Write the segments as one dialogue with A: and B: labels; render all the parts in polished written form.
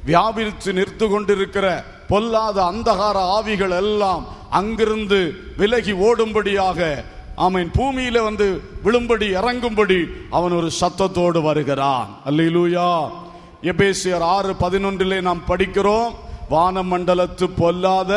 A: வியாபித்து நிறுத்து கொண்டிருக்கிற பொல்லாத அந்தகார ஆவிகள் எல்லாம் அங்கிருந்து விலகி ஓடும்படியாக, ஆமென், பூமியில வந்து விழும்படி இறங்கும்படி அவன் ஒரு சத்தத்தோடு வருகிறான். அல்லேலூயா. எபேசியர் 6:11 நாம் படிக்கிறோம், வானமண்டலத்து பொல்லாத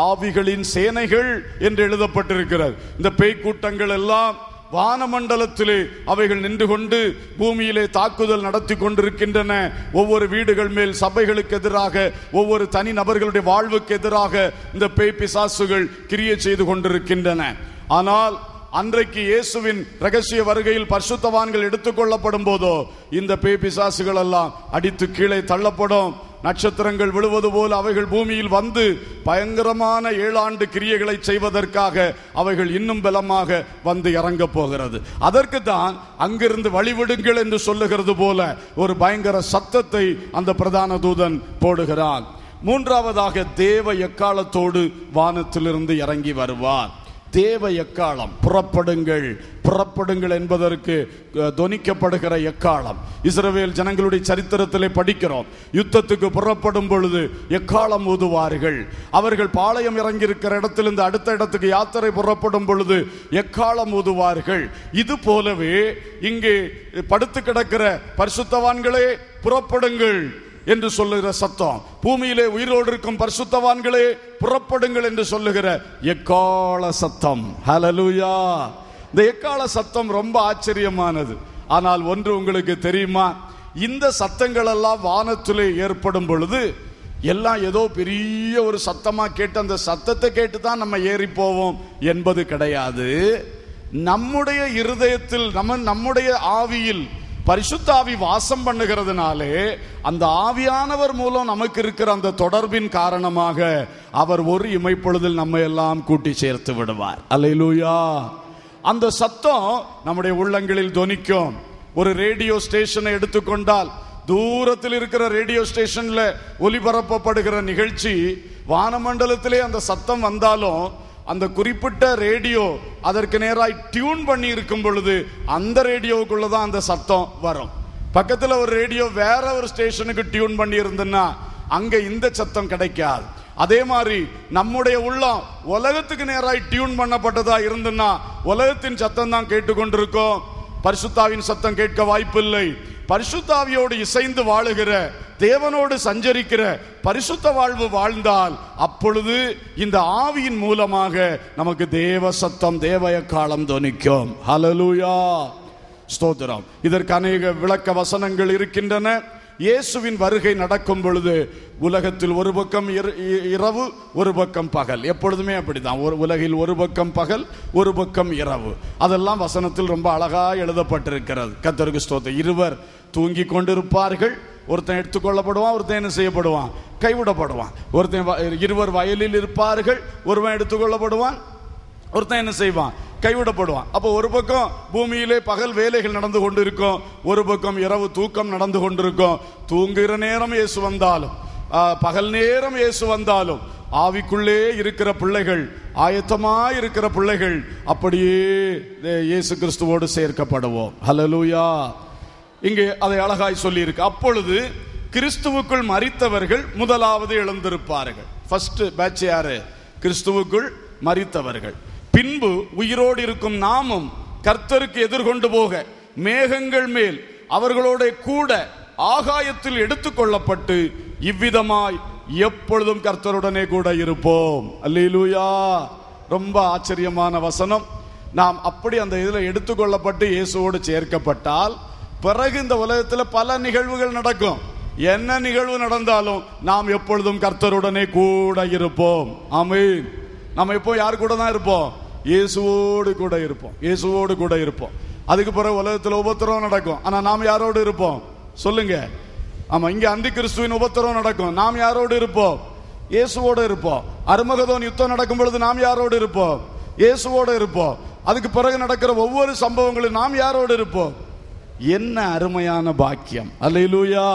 A: ஆவிகளின் சேனைகள் என்று எழுதப்பட்டிருக்கிறது. இந்த பேய் கூட்டங்கள் எல்லாம் வானமண்டலத்திலே அவைகள் நின்று கொண்டு பூமியிலே தாக்குதல் நடத்தி கொண்டிருக்கின்றன. ஒவ்வொரு வீடுகள் மேல், சபைகளுக்கு எதிராக, ஒவ்வொரு தனி நபர்களுடைய வாழ்வுக்கு எதிராக இந்த பேய் பிசாசுகள் கிரியை செய்து கொண்டிருக்கின்றன. ஆனால் அன்றைக்கு இயேசுவின் ரகசிய வருகையில் பரிசுத்தவான்கள் எடுத்துக்கொள்ளப்படும் போதோ இந்த பேய் பிசாசுகள் எல்லாம் அடித்து கீழே தள்ளப்படும். நட்சத்திரங்கள் விழுவது போல அவைகள் பூமியில் வந்து பயங்கரமான 7 ஆண்டு கிரியைகளை செய்வதற்காக அவைகள் இன்னும் பலமாக வந்து இறங்க போகிறது. அதற்கு தான் அங்கிருந்து வழிவிடுங்கள் என்று சொல்லுகிறது போல ஒரு பயங்கர சத்தத்தை அந்த பிரதான தூதன் போடுகிறான். மூன்றாவதாக தேவ எக்காலத்தோடு வானத்திலிருந்து இறங்கி வருவார். தேவ எக்காலம், புறப்படுங்கள், புறப்படுங்கள் என்பதற்கு தொனிக்கப்படுகிற எக்காலம். இஸ்ரவேல் ஜனங்களுடைய சரித்திரத்திலே படிக்கிறோம், யுத்தத்துக்கு புறப்படும் பொழுது எக்காலம் ஊதுவார்கள். அவர்கள் பாளையம் இறங்கி இருக்கிற இடத்திலிருந்து அடுத்த இடத்துக்கு யாத்திரை புறப்படும் பொழுது எக்காலம் ஊதுவார்கள். இது போலவே இங்கே படுத்து கிடக்கிற பரிசுத்தவான்களே புறப்படுங்கள் என்று சொல்லுகிற சத்தம், பூமியிலே உயிரோடு இருக்கும் பரிசுத்தவான்களே புறப்படுங்கள் என்று சொல்லுகிற எக்கால சத்தம். ஹல்லேலூயா. இந்த எக்கால சத்தம் ரொம்ப ஆச்சரியமானது. ஆனால் ஒன்று உங்களுக்கு தெரியுமா, இந்த சத்தங்கள் எல்லாம் வானத்திலே ஏற்படும் பொழுது எல்லாம் ஏதோ பெரிய ஒரு சத்தமா கேட்டு அந்த சத்தத்தை கேட்டு தான் நம்ம ஏறி போவோம் என்பது கிடையாது. நம்முடைய இருதயத்தில், நம்முடைய ஆவியில் பரிசுத்த ஆவி வாசம் பண்ணுகிறதுனாலே அந்த ஆவியானவர் மூலம் நமக்கு இருக்கிற அந்த தொடர்பின் காரணமாக அவர் ஒரு இமைப்பொழுதில் நம்ம எல்லாம் கூட்டி சேர்த்து விடுவார். அல்லேலூயா. அந்த சத்தம் நம்முடைய உள்ளங்களில் தொனிக்கும். ஒரு ரேடியோ ஸ்டேஷனை எடுத்துக்கொண்டால், தூரத்தில் இருக்கிற ரேடியோ ஸ்டேஷன்ல ஒலிபரப்பப்படுகிற நிகழ்ச்சி வானமண்டலத்திலே அந்த சத்தம் வந்தாலும் அந்த குறிப்பிட்ட ரேடியோ அதற்கு நேராய் டியூன் பண்ணி இருக்கும் பொழுது அந்த ரேடியோவுக்குள்ளதான் அந்த சத்தம் வரும். பக்கத்துல ஒரு ரேடியோ வேற ஒரு ஸ்டேஷனுக்கு டியூன் பண்ணி இருந்ததுன்னா அங்க இந்த சத்தம் கிடைக்காது. அதே மாதிரி நம்முடைய உள்ளம் உலகத்துக்கு நேராய் டியூன் பண்ணப்பட்டதா இருந்ததுன்னா உலகத்தின் சத்தம் தான் கேட்டுக்கொண்டிருக்கோம், பரிசுத்தாவின் சத்தம் கேட்க வாய்ப்பில்லை. பரிசுத்தாவியோடு இசைந்து வாழுகிற, தேவனோடு சஞ்சரிக்கிற பரிசுத்த வாழ்வு வாழ்ந்தால் அப்பொழுது இந்த ஆவியின் மூலமாக நமக்கு தேவ சத்தம், தேவ எக்காலம் தொனிக்கும். ஹல்லேலூயா. ஸ்தோத்திரம். இதற்கு அநேக விளக்க வசனங்கள் இருக்கின்றன. இயேசுவின் வருகை நடக்கும் பொழுது உலகத்தில் ஒரு பக்கம் இரவு, ஒரு பக்கம் பகல். எப்பொழுதுமே அப்படிதான், உலகில் ஒரு பக்கம் பகல், ஒரு பக்கம் இரவு. அதெல்லாம் வசனத்தில் ரொம்ப அழகா எழுதப்பட்டிருக்கிறது. கர்த்தருக்கு ஸ்தோத்திரம். இருவர் தூங்கி கொண்டிருப்பார்கள், ஒருத்தன் எடுத்துக்கொள்ளப்படுவான், ஒருத்தன் என்ன செய்யப்படுவான், கைவிடப்படுவான். இருவர் வயலில் இருப்பார்கள், ஒருவன் எடுத்துக்கொள்ளப்படுவான், ஒருத்தன் என்ன செய்வான், கைவிடப்படுவான். அப்போ ஒரு பக்கம் பூமியிலே பகல் வேலைகள் நடந்து கொண்டிருக்கும், ஒரு பக்கம் இரவு தூக்கம் நடந்து கொண்டிருக்கும். தூங்குகிற நேரம் இயேசு வந்தாலும், பகல் நேரம் இயேசு வந்தாலும் ஆவிக்குள்ளே இருக்கிற பிள்ளைகள், ஆயத்தமாய் இருக்கிற பிள்ளைகள் அப்படியே இயேசு கிறிஸ்துவோடு சேர்க்கப்படுவோம். ஹல்லேலூயா. இங்கே அதை அழகாய் சொல்லி இருக்கு. அப்பொழுது கிறிஸ்துவுக்குள் மரித்தவர்கள் முதலாவது எழுந்திருப்பார்கள். ஃபர்ஸ்ட் பேட்ச் யாரு? கிறிஸ்துவுக்குள் மரித்தவர்கள். பின்பு உயிரோடு இருக்கும் நாமும் கர்த்தருக்கு எதிர்கொண்டு போக மேகங்கள் மேல் அவர்களோட கூட ஆகாயத்தில் எடுத்துக்கொள்ளப்பட்டு இவ்விதமாய் எப்பொழுதும் கர்த்தருடனே கூட இருப்போம். அல்லேலூயா. ரொம்ப ஆச்சரியமான வசனம். நாம் அப்படி அந்த இதில் எடுத்துக்கொள்ளப்பட்டு இயேசுவோடு சேர்க்கப்பட்டால் பிறகு இந்த உலகத்தில் பல நிகழ்வுகள் நடக்கும். என்ன நிகழ்வு நடந்தாலும் நாம் எப்பொழுதும் கர்த்தருடனே கூட இருப்போம். ஆமென். நம்ம எப்போ யார் கூட தான் இருப்போம்? இயேசுவோடு கூட இருப்போம். இயேசுவோடு கூட இருப்போம். அதுக்கு பிறகு உலகத்தில் உபத்திரவம் நடக்கும். ஆனா நாம் யாரோடு இருப்போம்? சொல்லுங்க. ஆமா, இங்க அந்தி கிறிஸ்துவின் உபத்திரவம் நடக்கும். நாம் யாரோடு இருப்போம்? இயேசுவோடு இருப்போம். அர்மகதோன் யுத்தம் நடக்கும் பொழுது நாம் யாரோடு இருப்போம்? இயேசுவோடு இருப்போம். அதுக்கு பிறகு நடக்கிற ஒவ்வொரு சம்பவங்களும் நாம் யாரோடு இருப்போம்? என்ன அருமையான பாக்கியம். அல்லேலூயா.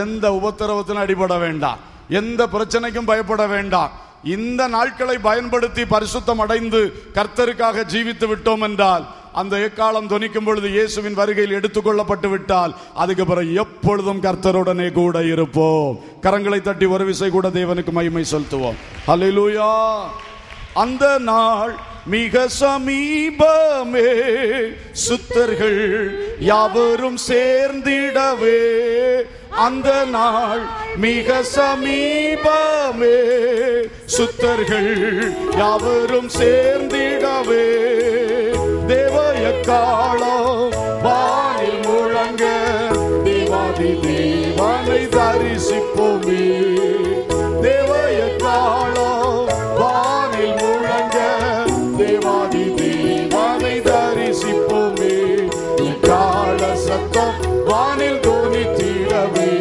A: எந்த உபத்திரவத்திலும் அடிபட வேண்டாம், எந்த பிரச்சனைக்கும் பயப்பட வேண்டாம். இந்த நாட்களை பயன்படுத்தி பரிசுத்தம் அடைந்து கர்த்தருக்காக ஜீவித்து விட்டோம் என்றால் அந்த எக்காலம் தொனிக்கும் பொழுது இயேசுவின் வருகையில் எடுத்துக்கொள்ளப்பட்டு விட்டால் அதுக்கு பிறகு எப்பொழுதும் கர்த்தருடனே கூட இருப்போம். கரங்களை தட்டி ஒரு விசை கூட தேவனுக்கு மகிமை செலுத்துவோம். ஹல்லேலூயா. அந்த நாள் மிக சமீபமே, சுத்தர்கள் யாவரும் சேர்ந்திடவே. அந்த நாள் மிக சமீபமே, சுத்தர்கள் யாவரும் சேர்ந்திடவே. தேவ எக்காளம் வானில் முழங்க, தேவாதி தேவனை தரிசிப்போமே. தேவ எக்காளம் வானில் முழங்க, தேவாதி தேவனை தரிசிப்போமே. எக்காள சத்தம் வானில் தோனித்திடவே,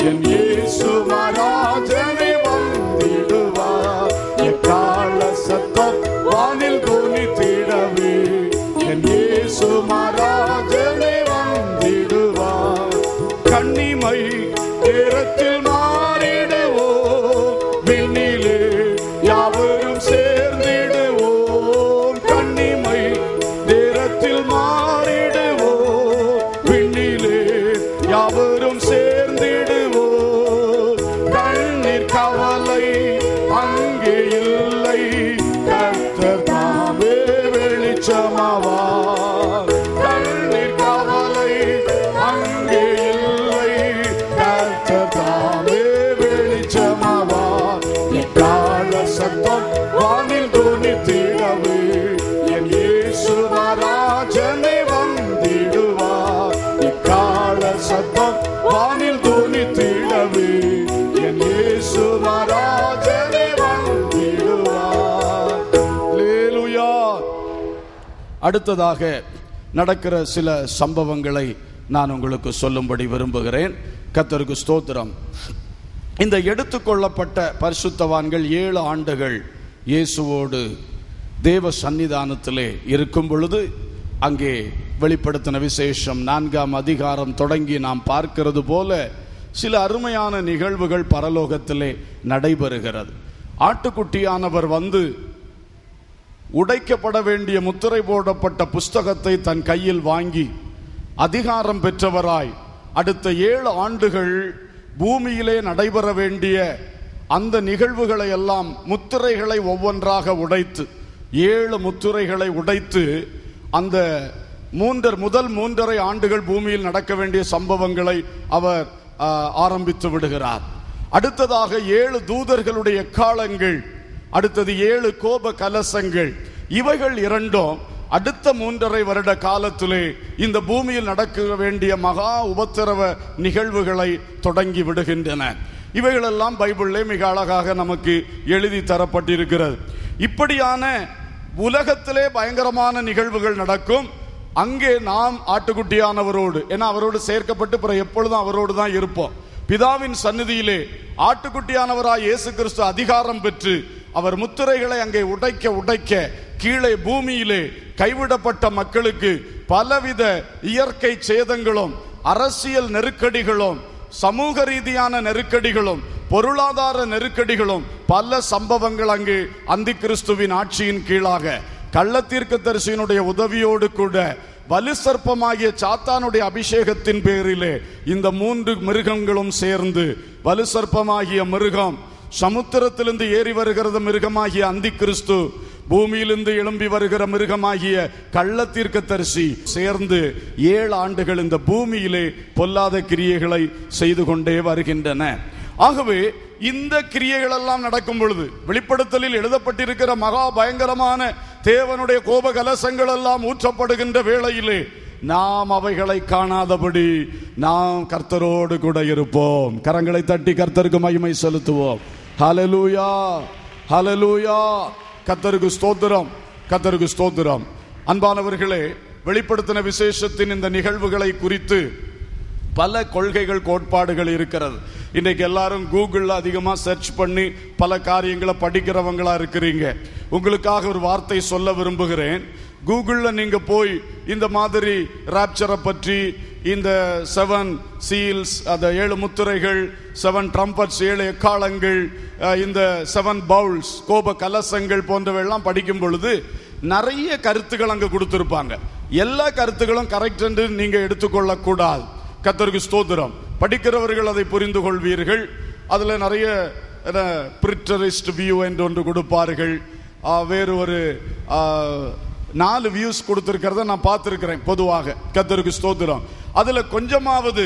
A: என் இயேசு மகாராஜனே வந்திடுவார். எக்காள சத்தம் வானில் தோனித்திடவே, என் இயேசு மகாராஜனே வந்திடுவார். கன்னிமை நேரத்தில் மாறிடுவோம், விண்ணிலே யாவரும் சேர்ந்திடுவோம். கன்னிமை நேரத்தில் மாறிடுவோம், விண்ணிலே யாவரும் சேர்ந்திடுவோம். கண்ணீர் கவலை அங்கே இல்லை, கர்த்தர் தாமே வெளிச்சமாவார். கண்ணீர் கவலை அங்கே இல்லை, கர்த்தர் தாமே வெளிச்சமாவார். எக்காள சத்தம் வானில் தோனித்திடவே, என் இயேசு மகாராஜனே வந்திடுவார். எக்காள சத்தம் வானில் தோனித்திடவே, என் இயேசு மகாராஜனே வந்திடுவார். அல்லேலூயா. அடுத்ததாக நடக்கிற சில சம்பவங்களை நான் உங்களுக்கு சொல்லும்படி விரும்புகிறேன். கர்த்தருக்கு ஸ்தோத்திரம். இந்த எடுத்துக்கொள்ளப்பட்ட பரிசுத்தவான்கள் 7 ஆண்டுகள் இயேசுவோடு தேவ சன்னிதானத்திலே இருக்கும் பொழுது அங்கே வெளிப்படுத்தின விசேஷம் 4ஆம் அதிகாரம் தொடங்கி நாம் பார்க்கிறது போல சில அருமையான நிகழ்வுகள் பரலோகத்திலே நடைபெறுகிறது. ஆட்டுக்குட்டியானவர் வந்து உடைக்கப்பட வேண்டிய முத்திரை போடப்பட்ட புஸ்தகத்தை தன் கையில் வாங்கி அதிகாரம் பெற்றவராய் அடுத்த 7 ஆண்டுகள் பூமியிலே நடைபெற வேண்டிய அந்த நிகழ்வுகளை எல்லாம் முத்திரைகளை ஒவ்வொன்றாக உடைத்து 7 முத்திரைகளை உடைத்து அந்த முதல் 3.5 ஆண்டுகள் பூமியில் நடக்க வேண்டிய சம்பவங்களை அவர் ஆரம்பித்து விடுகிறார். அடுத்ததாக 7 தூதர்களுடைய எக்காளங்கள், அடுத்தது 7 கோப கலசங்கள். இவைகள் இரண்டும் அடுத்த 3.5 வருட காலத்திலே இந்த பூமியில் நடக்க வேண்டிய மகா உபத்திரவ நிகழ்வுகளை தொடங்கி விடுகின்றன. இவைகளெல்லாம் பைபிளிலே மிக அழகாக நமக்கு எழுதி தரப்பட்டிருக்கிறது. இப்படியான உலகத்திலே பயங்கரமான நிகழ்வுகள் நடக்கும். அங்கே நாம் ஆட்டுக்குட்டியானவரோடு, ஏன்னா அவரோடு சேர்க்கப்பட்டு பிறகு எப்பொழுதும் அவரோடு தான் இருப்போம். பிதாவின் சந்நிதியிலே ஆட்டுக்குட்டியானவராய் இயேசு கிறிஸ்து அதிகாரம் பெற்று அவர் முத்திரைகளை அங்கே உடைக்க கீழே பூமியிலே கைவிடப்பட்ட மக்களுக்கு பலவித இயற்கை சேதங்களும் அரசியல் நெருக்கடிகளும் சமூக ரீதியான நெருக்கடிகளும் பொருளாதார நெருக்கடிகளும் பல சம்பவங்கள் அங்கு அந்தி கிறிஸ்துவின் ஆட்சியின் கீழாக கள்ளத்தீர்க்கதரிசியினுடைய உதவியோடு கூட வலு சர்ப்பமாகிய சாத்தானுடைய அபிஷேகத்தின் பேரிலே இந்த 3 மிருகங்களும் சேர்ந்து, வலு சர்ப்பமாகிய மிருகம், சமுத்திரத்திலிருந்து ஏறி வருகிறது மிருகமாகிய அந்தி கிறிஸ்து, பூமியிலிருந்து எழும்பி வருகிற மிருகமாகிய கள்ளத்தீர்க்கதரிசி சேர்ந்து 7 ஆண்டுகள் இந்த பூமியிலே பொல்லாத கிரியைகளை செய்து கொண்டே வருகின்றன. ஆகவே இந்த கிரியைகள் எல்லாம் நடக்கும் பொழுது வெளிப்படுத்தலில் எழுதப்பட்டிருக்கிற மகா பயங்கரமான தேவனுடைய கோப கலசங்கள் எல்லாம் ஊற்றப்படுகின்ற வேளையிலே நாம் அவைகளை காணாதபடி நாம் கர்த்தரோடு கூட இருப்போம். கரங்களை தட்டி கர்த்தருக்கு மகிமை செலுத்துவோம். ஹல்லேலூயா, ஹல்லேலூயா. கர்த்தருக்கு ஸ்தோத்திரம், கர்த்தருக்கு ஸ்தோத்திரம். அன்பானவர்களே, வெளிப்படுத்தின விசேஷத்தின் இந்த நிகழ்வுகளை குறித்து பல கொள்கைகள் கோட்பாடுகள் இருக்கிறது. இன்றைக்கு எல்லாரும் கூகுளில் அதிகமாக சர்ச் பண்ணி பல காரியங்களை படிக்கிறவங்களா இருக்கிறீங்க. உங்களுக்காக ஒரு வார்த்தை சொல்ல விரும்புகிறேன். கூகுளில் நீங்கள் போய் இந்த மாதிரி ராப்சரை பற்றி, இந்த 7 சீல்ஸ், அந்த 7 முத்திரைகள், 7 ட்ரம்பட்ஸ், 7 எக்காளங்கள், இந்த 7 பவுல்ஸ், கோப கலசங்கள் போன்றவையெல்லாம் படிக்கும் பொழுது நிறைய கருத்துக்கள் அங்கே கொடுத்துருப்பாங்க. எல்லா கருத்துக்களும் கரெக்ட் என்று நீங்க எடுத்துக்கொள்ள கூடாது. கர்த்தருக்கு ஸ்தோத்திரம். படிக்கிறவர்கள் அதை புரிந்து கொள்வீர்கள். அதுல நிறைய பிரிட்டரிஸ்ட் வியூ என்று ஒன்று கொடுப்பார்கள். வேறு ஒரு 4 வியூஸ் கொடுத்திருக்கிறத நான் பார்த்திருக்கிறேன் பொதுவாக. கர்த்தருக்கு ஸ்தோத்திரம். அதுல கொஞ்சமாவது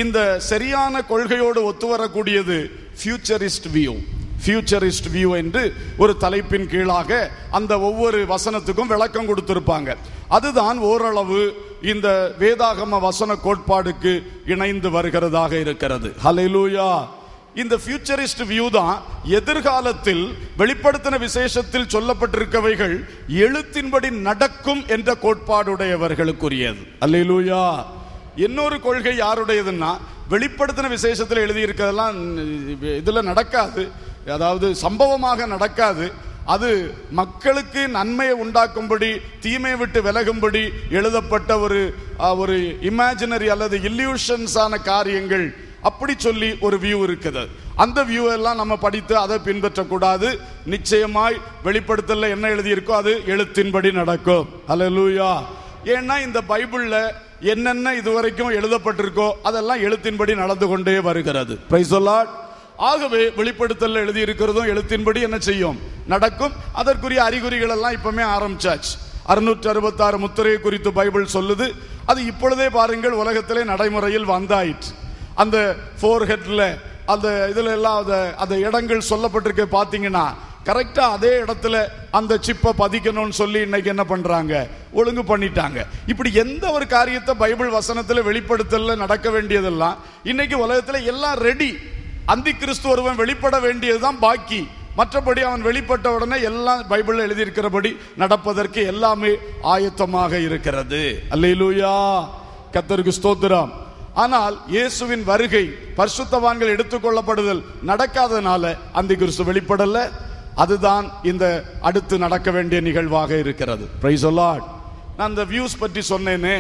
A: இந்த சரியான கொள்கையோடு ஒத்து வரக்கூடியது ஃபியூச்சரிஸ்ட் வியூ. ஃபியூச்சரிஸ்ட் வியூ என்று ஒரு தலைப்பின் கீழாக அந்த ஒவ்வொரு வசனத்துக்கும் விளக்கம் கொடுத்திருப்பாங்க. அதுதான் ஓரளவு இந்த வேதாகம வசன கோட்பாடுக்கு இணைந்து வருகிறதாக இருக்கிறது. ஹல்லேலூயா. இந்த ஃபியூச்சரிஸ்ட் வியூ தான் எதிர்காலத்தில் வெளிப்படுத்தின விசேஷத்தில் சொல்லப்பட்டிருக்கவைகள் எழுத்தின்படி நடக்கும் என்ற கோட்பாடுடையவர்களுக்குரியது. ஹல்லேலூயா. இன்னொரு கொள்கை யாருடையதுன்னா, வெளிப்படுத்தின விசேஷத்தில் எழுதியிருக்கிறதெல்லாம் இதுல நடக்காது, அதாவது சம்பவமாக நடக்காது, அது மக்களுக்கு நன்மையை உண்டாக்கும்படி தீமையை விட்டு விலகும்படி எழுதப்பட்ட ஒரு இமேஜினரி அல்லது இல்யூஷன்ஸான காரியங்கள், அப்படி சொல்லி ஒரு வியூ இருக்குது. அந்த வியூ எல்லாம் நம்ம படித்து அதை பின்பற்றக்கூடாது. நிச்சயமாய் வெளிப்படுத்தல என்ன எழுதியிருக்கோ அது எழுத்தின்படி நடக்கும். ஹல்லேலூயா. ஏன்னா இந்த பைபிள்ல என்னென்ன இதுவரைக்கும் எழுதப்பட்டிருக்கோ அதெல்லாம் எழுத்தின்படி நடந்து கொண்டே வருகிறது. Praise the Lord. ஆகவே வெளிப்படுத்தல எழுதி இருக்கிறதும் எழுத்தின்படி என்ன செய்யும்? நடக்கும். அதற்குரிய அறிகுறிகள் எல்லாம் இப்பவுமே ஆரம்பிச்சாச்சு. 666 முத்திரையை குறித்து பைபிள் சொல்லுது. அது இப்பொழுதே பாருங்கள் உலகத்திலே நடைமுறையில் வந்தாயிற்று. அந்த ஃபோர்ஹெட்ல அந்த இதுல எல்லாம் அந்த இடங்கள் சொல்லப்பட்டிருக்க பாத்தீங்கன்னா கரெக்டா அதே இடத்துல அந்த சிப்பை பதிக்கணும்னு சொல்லி இன்னைக்கு என்ன பண்றாங்க? ஒழுங்கு பண்ணிட்டாங்க. இப்படி எந்த ஒரு காரியத்தை பைபிள் வசனத்துல வெளிப்படுத்தல நடக்க வேண்டியதெல்லாம் இன்னைக்கு உலகத்துல எல்லாம் ரெடி. அந்தி கிறிஸ்து ஒருவன் வெளிப்பட வேண்டியதுதான் பாக்கி. மற்றபடி அவன் வெளிப்பட்ட உடனே எல்லாம் பைபிள்ல எழுதியிருக்கிறபடி நடப்பதற்கு எல்லாமே ஆயத்தமாக இருக்கிறது. அல்லேலூயா. கர்த்தருக்கு ஸ்தோத்திரம். ஆனால் இயேசுவின் வருகை, பரிசுத்தவான்கள் எடுத்துக்கொள்ளப்படுதல் நடக்காதனால அந்தி கிறிஸ்து வெளிப்படல. அதுதான் இந்த அடுத்து நடக்க வேண்டிய நிகழ்வாக இருக்கிறது. Praise the Lord. நான் இந்த வியூஸ் பற்றி சொன்னேனே,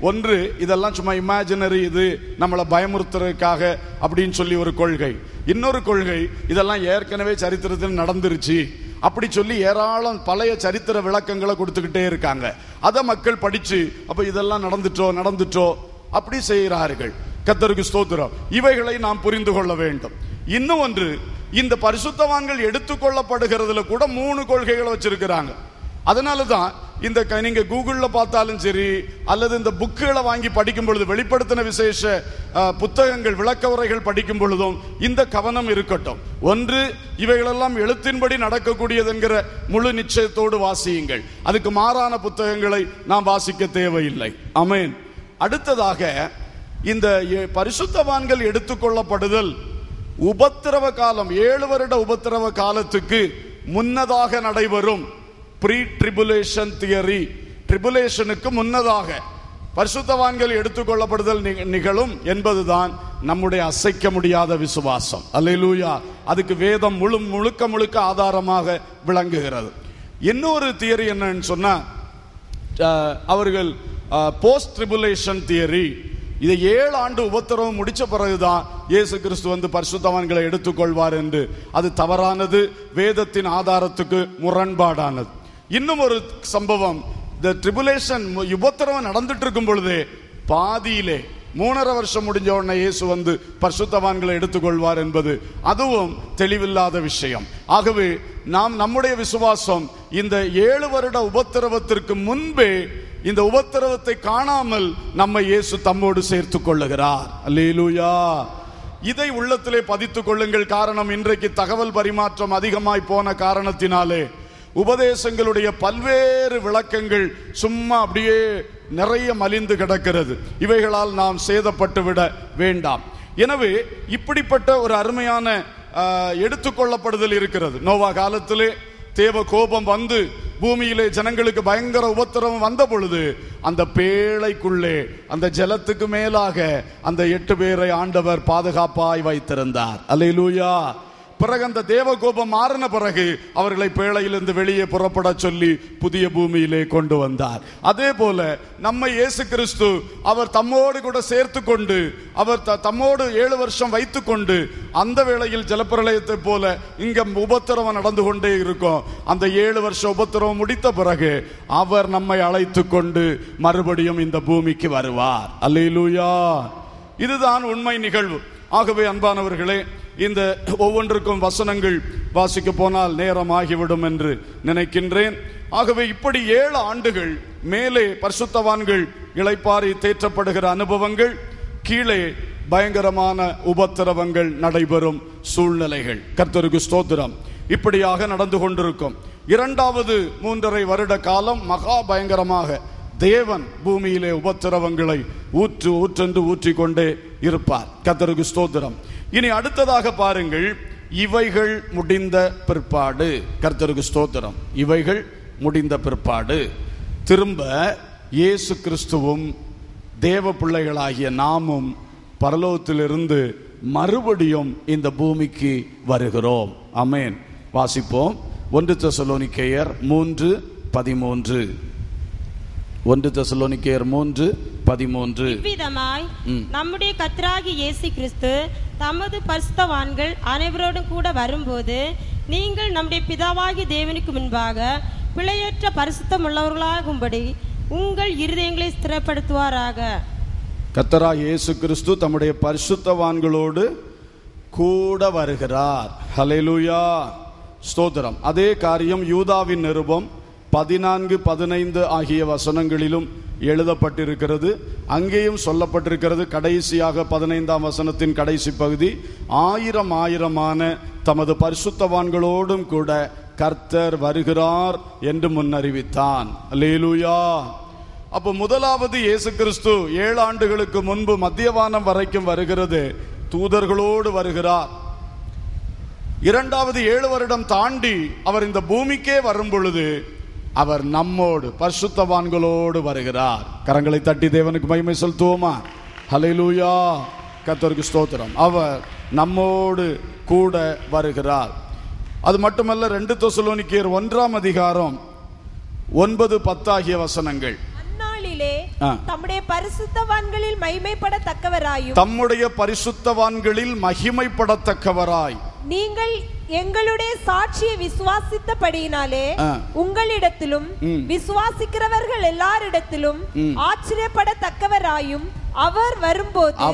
A: ஒன்று இதெல்லாம் சும்மா இமேஜினரி, இது நம்மளை பயமுறுத்துறதுக்காக அப்படின்னு சொல்லி ஒரு கொள்கை. இன்னொரு கொள்கை, இதெல்லாம் ஏற்கனவே சரித்திரத்தில் நடந்துருச்சு அப்படி சொல்லி ஏராளம் பழைய சரித்திர விளக்கங்களை கொடுத்துக்கிட்டே இருக்காங்க. அதை மக்கள் படிச்சு அப்ப இதெல்லாம் நடந்துட்டோ அப்படி செய்கிறார்கள். கர்த்தருக்கு ஸ்தோத்திரம். இவைகளை நாம் புரிந்து கொள்ள வேண்டும். இன்னும் ஒன்று, இந்த பரிசுத்தவான்கள் எடுத்துக்கொள்ளப்படுகிறதுல கூட 3 கொள்கைகளை வச்சிருக்கிறாங்க. அதனாலதான் இந்த நீங்க கூகுள்ல பார்த்தாலும் சரி அல்லது இந்த புக்குகளை வாங்கி படிக்கும் பொழுது, வெளிப்படுத்தின விசேஷ புத்தகங்கள் விளக்க உரைகள் படிக்கும் பொழுதும் இந்த கவனம் இருக்கட்டும். ஒன்று, இவைகளெல்லாம் எழுத்தின்படி நடக்கக்கூடியது என்கிற முழு நிச்சயத்தோடு வாசியுங்கள். அதுக்கு மாறான புத்தகங்களை நாம் வாசிக்க தேவையில்லை. ஆமென். அடுத்ததாக, இந்த பரிசுத்தவான்கள் எடுத்துக்கொள்ளப்படுதல் உபத்திரவ காலம், 7 வருட உபத்திரவ காலத்துக்கு முன்னதாக நடைபெறும். Pre tribulation theory. ட்ரிபுலேஷனுக்கு முன்னதாக பரிசுத்தவான்கள் எடுத்துக்கொள்ளப்படுதல் நிகழும் என்பதுதான் நம்முடைய அசைக்க முடியாத விசுவாசம். அல்லேலூயா. அதுக்கு வேதம் முழுக்க ஆதாரமாக விளங்குகிறது. இன்னொரு தியரி என்னன்னு சொன்னா, அவர்கள் போஸ்ட் ட்ரிபுலேஷன் தியரி. இதை 7 ஆண்டு உபத்திரவம் முடிச்ச பிறகுதான் இயேசு கிறிஸ்து வந்து பரிசுத்தவான்களை எடுத்துக்கொள்வார் என்று. அது தவறானது, வேதத்தின் ஆதாரத்துக்கு முரண்பாடானது. இன்னும் ஒரு சம்பவம், இந்த ட்ரிபுலேஷன் உபத்திரவம் நடந்துட்டு இருக்கும் பொழுதே பாதியிலே 3.5 வருஷம் முடிஞ்ச உடனே இயேசு வந்து பரிசுத்தவான்களை எடுத்துக்கொள்வார் என்பது அதுவும் தெளிவில்லாத விஷயம். ஆகவே நம்முடைய விசுவாசம் இந்த 7 வருட உபத்திரவத்திற்கு முன்பே இந்த உபத்திரவத்தை காணாமல் நம்மை இயேசு தம்மோடு சேர்த்துக் கொள்ளுகிறார். அல்லேலூயா. இதை உள்ளத்திலே பதித்துக் கொள்ளுங்கள். காரணம், இன்றைக்கு தகவல் பரிமாற்றம் அதிகமாய் போன காரணத்தினாலே உபதேசங்களுடைய பல்வேறு விளக்கங்கள் சும்மா அப்படியே நிறைய மலிந்து கிடக்கிறது. இவைகளால் நாம் சேதப்பட்டு விட வேண்டாம். எனவே இப்படிப்பட்ட ஒரு அருமையான எடுத்துக்கொள்ளப்படுதல் இருக்கிறது. நோவா காலத்திலே தேவ கோபம் வந்து பூமியிலே ஜனங்களுக்கு பயங்கர உபத்திரவம் வந்த பொழுது அந்த பேழைக்குள்ளே அந்த ஜலத்துக்கு மேலாக அந்த 8 பேரை ஆண்டவர் பாதுகாப்பாய் வைத்திருந்தார். அல்லேலூயா. பிறகு அந்த தேவகோபம் மாறின பிறகு அவர்களை பேழையிலிருந்து வெளியே புறப்பட சொல்லி புதிய பூமியிலே கொண்டு வந்தார். அதே போல நம்மை இயேசு கிறிஸ்து அவர் தம்மோடு கூட சேர்த்து கொண்டு அவர் தம்மோடு 7 வருஷம் வைத்து கொண்டு அந்த வேளையில் ஜலப்பிரளயத்தை போல இங்க உபத்திரவம் நடந்து கொண்டே இருக்கும். அந்த 7 வருஷம் உபத்திரவம் முடித்த பிறகு அவர் நம்மை அழைத்து கொண்டு மறுபடியும் இந்த பூமிக்கு வருவார். அல்லேலூயா. இதுதான் உண்மை நிகழ்வு. ஆகவே அன்பானவர்களே, இந்த ஒவ்வொன்றுக்கும் வசனங்கள் வாசிக்க போனால் நேரம் ஆகிவிடும் என்று நினைக்கின்றேன். ஆகவே இப்படி 7 ஆண்டுகள் மேலே பரிசுத்தவான்கள் இளைப்பாரி தேற்றப்படுகிற அனுபவங்கள், கீழே பயங்கரமான உபத்திரவங்கள் நடைபெறும் சூழ்நிலைகள். கர்த்தருக்கு ஸ்தோத்திரம். இப்படியாக நடந்து கொண்டிருக்கும். 2வது 3.5 வருட காலம் மகா பயங்கரமாக தேவன் பூமியிலே உபத்திரவங்களை ஊற்றென்று ஊற்றிக்கொண்டே இருப்பார். கர்த்தருக்கு ஸ்தோத்திரம். இனி அடுத்ததாக பாருங்கள், இவைகள் முடிந்த பிற்பாடு. கர்த்தருக்கு ஸ்தோத்திரம். இவைகள் முடிந்த பிற்பாடு திரும்ப இயேசு கிறிஸ்துவும் தேவ பிள்ளைகளாகிய நாமும் பரலோகத்திலிருந்து மறுபடியும் இந்த பூமிக்கு வருகிறோம். ஆமென். வாசிப்போம். 1 தெசலோனிக்கேயர் 3:13. 1 தெசலோனிக்கேயர் 3:13. இவ்விதமாய்
B: நம்முடைய கர்த்தராகிய இயேசு கிறிஸ்து தமது பரிசுத்தவான்கள் அனைவரோடும் கூட வரும்போது நீங்கள் நம்முடைய பிதாவாகிய தேவனுக்கு முன்பாக பிழையற்ற பரிசுத்தம் உள்ளவர்களாகும்படி உங்கள் இருதயங்களை ஸ்திரப்படுத்துவாராக.
A: கர்த்தராகிய இயேசு கிறிஸ்து தம்முடைய பரிசுத்தவான்களோடு கூட வருகிறார். ஹல்லேலூயா. ஸ்தோத்திரம். அதே காரியம் யூதாவின் நிருபம் 14-15 ஆகிய வசனங்களிலும் எழுதப்பட்டிருக்கிறது. அங்கேயும் சொல்லப்பட்டிருக்கிறது. கடைசியாக 15ஆம் வசனத்தின் கடைசி பகுதி, 1000 தமது பரிசுத்தவான்களோடும் கூட கர்த்தர் வருகிறார் என்று முன்னறிவித்தான். அல்லேலூயா. அப்போ முதலாவது இயேசு கிறிஸ்து 7 ஆண்டுகளுக்கு முன்பு மத்தியவானம் வரைக்கும் வருகிறது, தூதர்களோடு வருகிறார். 2வது 7 வருடம் தாண்டி அவர் இந்த பூமிக்கே வரும் பொழுது அவர் நம்மோடு பரிசுத்தவான்களோடு வருகிறார். கரங்களை தட்டி தேவனுக்கு மகிமை செலுத்துவோமா? ஹல்லேலூயா. கர்த்தருக்கு ஸ்தோத்திரம். அவர் நம்மோடு கூட வருகிறார். அது மட்டுமல்ல, 2 தெசலோனிக்கேயர் 1ஆம் அதிகாரம் 9-10 ஆகிய வசனங்கள்,
C: அந்நாளிலே தம்முடைய பரிசுத்தவான்களில் மகிமைப்படத்தக்கவராயும்
A: தம்முடைய பரிசுத்தவான்களில் மகிமைப்படத்தக்கவராய் நீங்கள்
C: எங்களுடைய சாட்சியை விசுவாசித்தபடியினாலே உங்களிடத்திலும் விசுவாசிக்கிறவர்கள் எல்லாரிடத்திலும் ஆச்சரியப்படத்தக்கவராயும்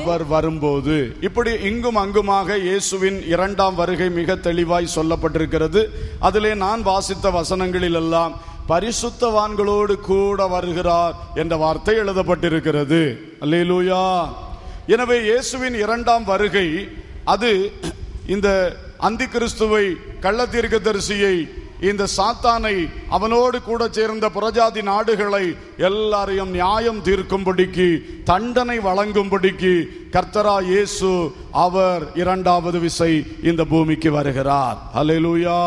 C: அவர் வரும்போது இப்படி இங்கும் அங்குமாக இயேசுவின் 2ஆம் வருகை மிக தெளிவாய் சொல்லப்பட்டிருக்கிறது. அதிலே நான் வாசித்த வசனங்களில் எல்லாம் பரிசுத்தவான்களோடு கூட வருகிறார் என்ற வார்த்தை எழுதப்பட்டிருக்கிறது. அல்லேலூயா. எனவே இயேசுவின் 2ஆம் வருகை அது இந்த அந்தி கிறிஸ்துவை, கள்ள தீர்க்கதரிசியை, இந்த சாத்தானை, அவனோடு கூட சேர்ந்த புறஜாதி நாடுகளை எல்லாரையும் நியாயம் தீர்க்கும்படிக்கு, தண்டனை வழங்கும்படிக்கு கர்த்தராகிய இயேசு அவர் 2வது விசை இந்த பூமிக்கு வருகிறார். அல்லேலூயா.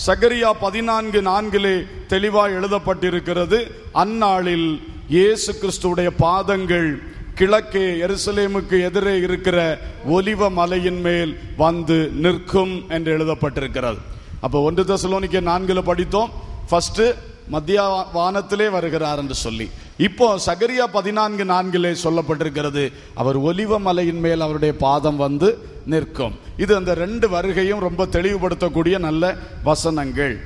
C: சகரியா 14:4 தெளிவாய் எழுதப்பட்டிருக்கிறது. அந்நாளில் இயேசு கிறிஸ்துவுடைய பாதங்கள் கிழக்கே எருசலேமுக்கு எதிரே இருக்கிற ஒலிவ மலையின் மேல் வந்து நிற்கும் என்று எழுதப்பட்டிருக்கிறது. அப்போ 1 தெசலோனிக்கேயர் 4 படித்தோம். ஃபர்ஸ்ட் மத்திய வானத்திலே வருகிறார் என்று சொல்லி, இப்போ சகரியா 14:4 சொல்லப்பட்டிருக்கிறது அவர் ஒலிவ மலையின் மேல் அவருடைய பாதம் வந்து நிற்கும். இது அந்த 2 வருகையும் ரொம்ப தெளிவுபடுத்தக்கூடிய நல்ல வசனங்கள்.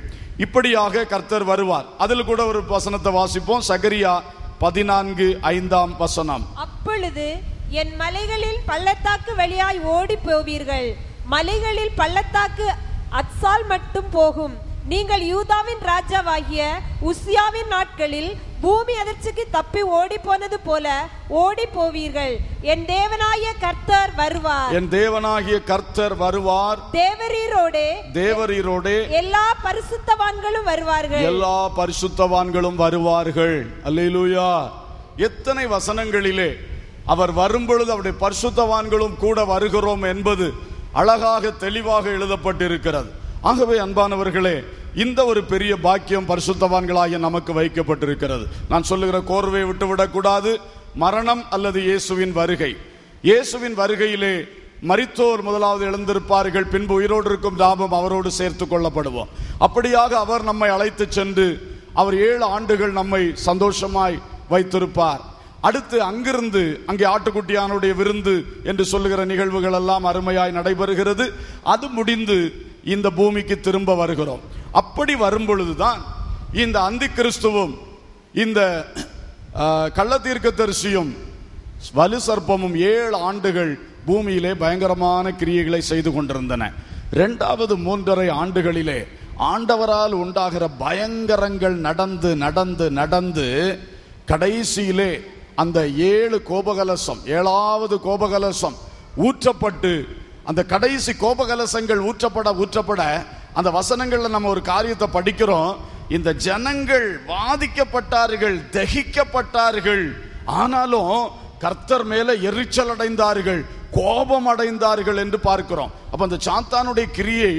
C: இப்படியாக கர்த்தர் வருவார். அதில் கூட ஒரு வசனத்தை வாசிப்போம். சகரியா 14:5 வசனம், அப்பொழுது என் மலைகளில் பள்ளத்தாக்கு வழியாய் ஓடி போவீர்கள், மலைகளில் பள்ளத்தாக்கு அத்சால் மட்டும் போகும். நீங்கள் யூதாவின் ராஜாவாகிய உசியாவின் நாட்களில் பூமி அதிர்ச்சிக்கு தப்பி ஓடி போனது போல ஓடி போவீர்கள். என் தேவனாகிய கர்த்தர் வருவார்.
A: என் தேவனாகிய கர்த்தர் வருவார். தேவரீரோடே
C: எல்லா பரிசுத்தவான்களும் வருவார்கள்.
A: எல்லா பரிசுத்தவான்களும் வருவார்கள். அல்லேலூயா. எத்தனை வசனங்களிலே அவர் வரும்பொழுது அவருடைய பரிசுத்தவான்களும் கூட வருகிறோம் என்பது அழகாக தெளிவாக எழுதப்பட்டிருக்கிறது. ஆகவே அன்பானவர்களே, இந்த ஒரு பெரிய பாக்கியம் பரிசுத்தவான்களாகிய நமக்கு வைக்கப்பட்டிருக்கிறது. நான் சொல்லுகிற கோர்வை விட்டுவிடக்கூடாது. மரணம் அல்லது இயேசுவின் வருகை. இயேசுவின் வருகையிலே மரித்தோர் முதலாவது எழுந்திருப்பார்கள், பின்பு உயிரோடு இருக்கும் நாமும் அவரோடு சேர்த்து கொள்ளப்படுவோம். அப்படியாக அவர் நம்மை அழைத்து சென்று அவர் 7 ஆண்டுகள் நம்மை சந்தோஷமாய் வைத்திருப்பார். அடுத்து அங்கிருந்து அங்கே ஆட்டுக்குட்டியானுடைய விருந்து என்று சொல்லுகிற நிகழ்வுகள் எல்லாம் அருமையாய் நடைபெறுகிறது. அது முடிந்து இந்த பூமிக்கு திரும்ப வருகிறோம். அப்படி வரும் பொழுதுதான் இந்த அந்தி கிறிஸ்துவும் இந்த கள்ளத்தீர்க்கதரிசியும் வலு சர்ப்பமும் 7 ஆண்டுகள் பூமியிலே பயங்கரமான கிரியைகளை செய்து கொண்டிருந்தன. 2வது 3.5 ஆண்டுகளிலே ஆண்டவரால் உண்டாகிற பயங்கரங்கள் நடந்து நடந்து நடந்து கடைசியிலே அந்த 7 கோபகலசம் 7வது கோபகலசம் ஊற்றப்பட்டு, அந்த கடைசி கோபகலசங்கள் ஊற்றப்பட அந்த வசனங்கள்ல நம்ம ஒரு காரியத்தை படிக்கிறோம். இந்த ஜனங்கள் வாதிக்கப்பட்டார்கள், தகிக்கப்பட்டார்கள், ஆனாலும் கர்த்தர் மேல எரிச்சல் அடைந்தார்கள், கோபம் அடைந்தார்கள் என்று பார்க்கிறோம். அப்ப அந்த சாத்தானுடைய கிரியை,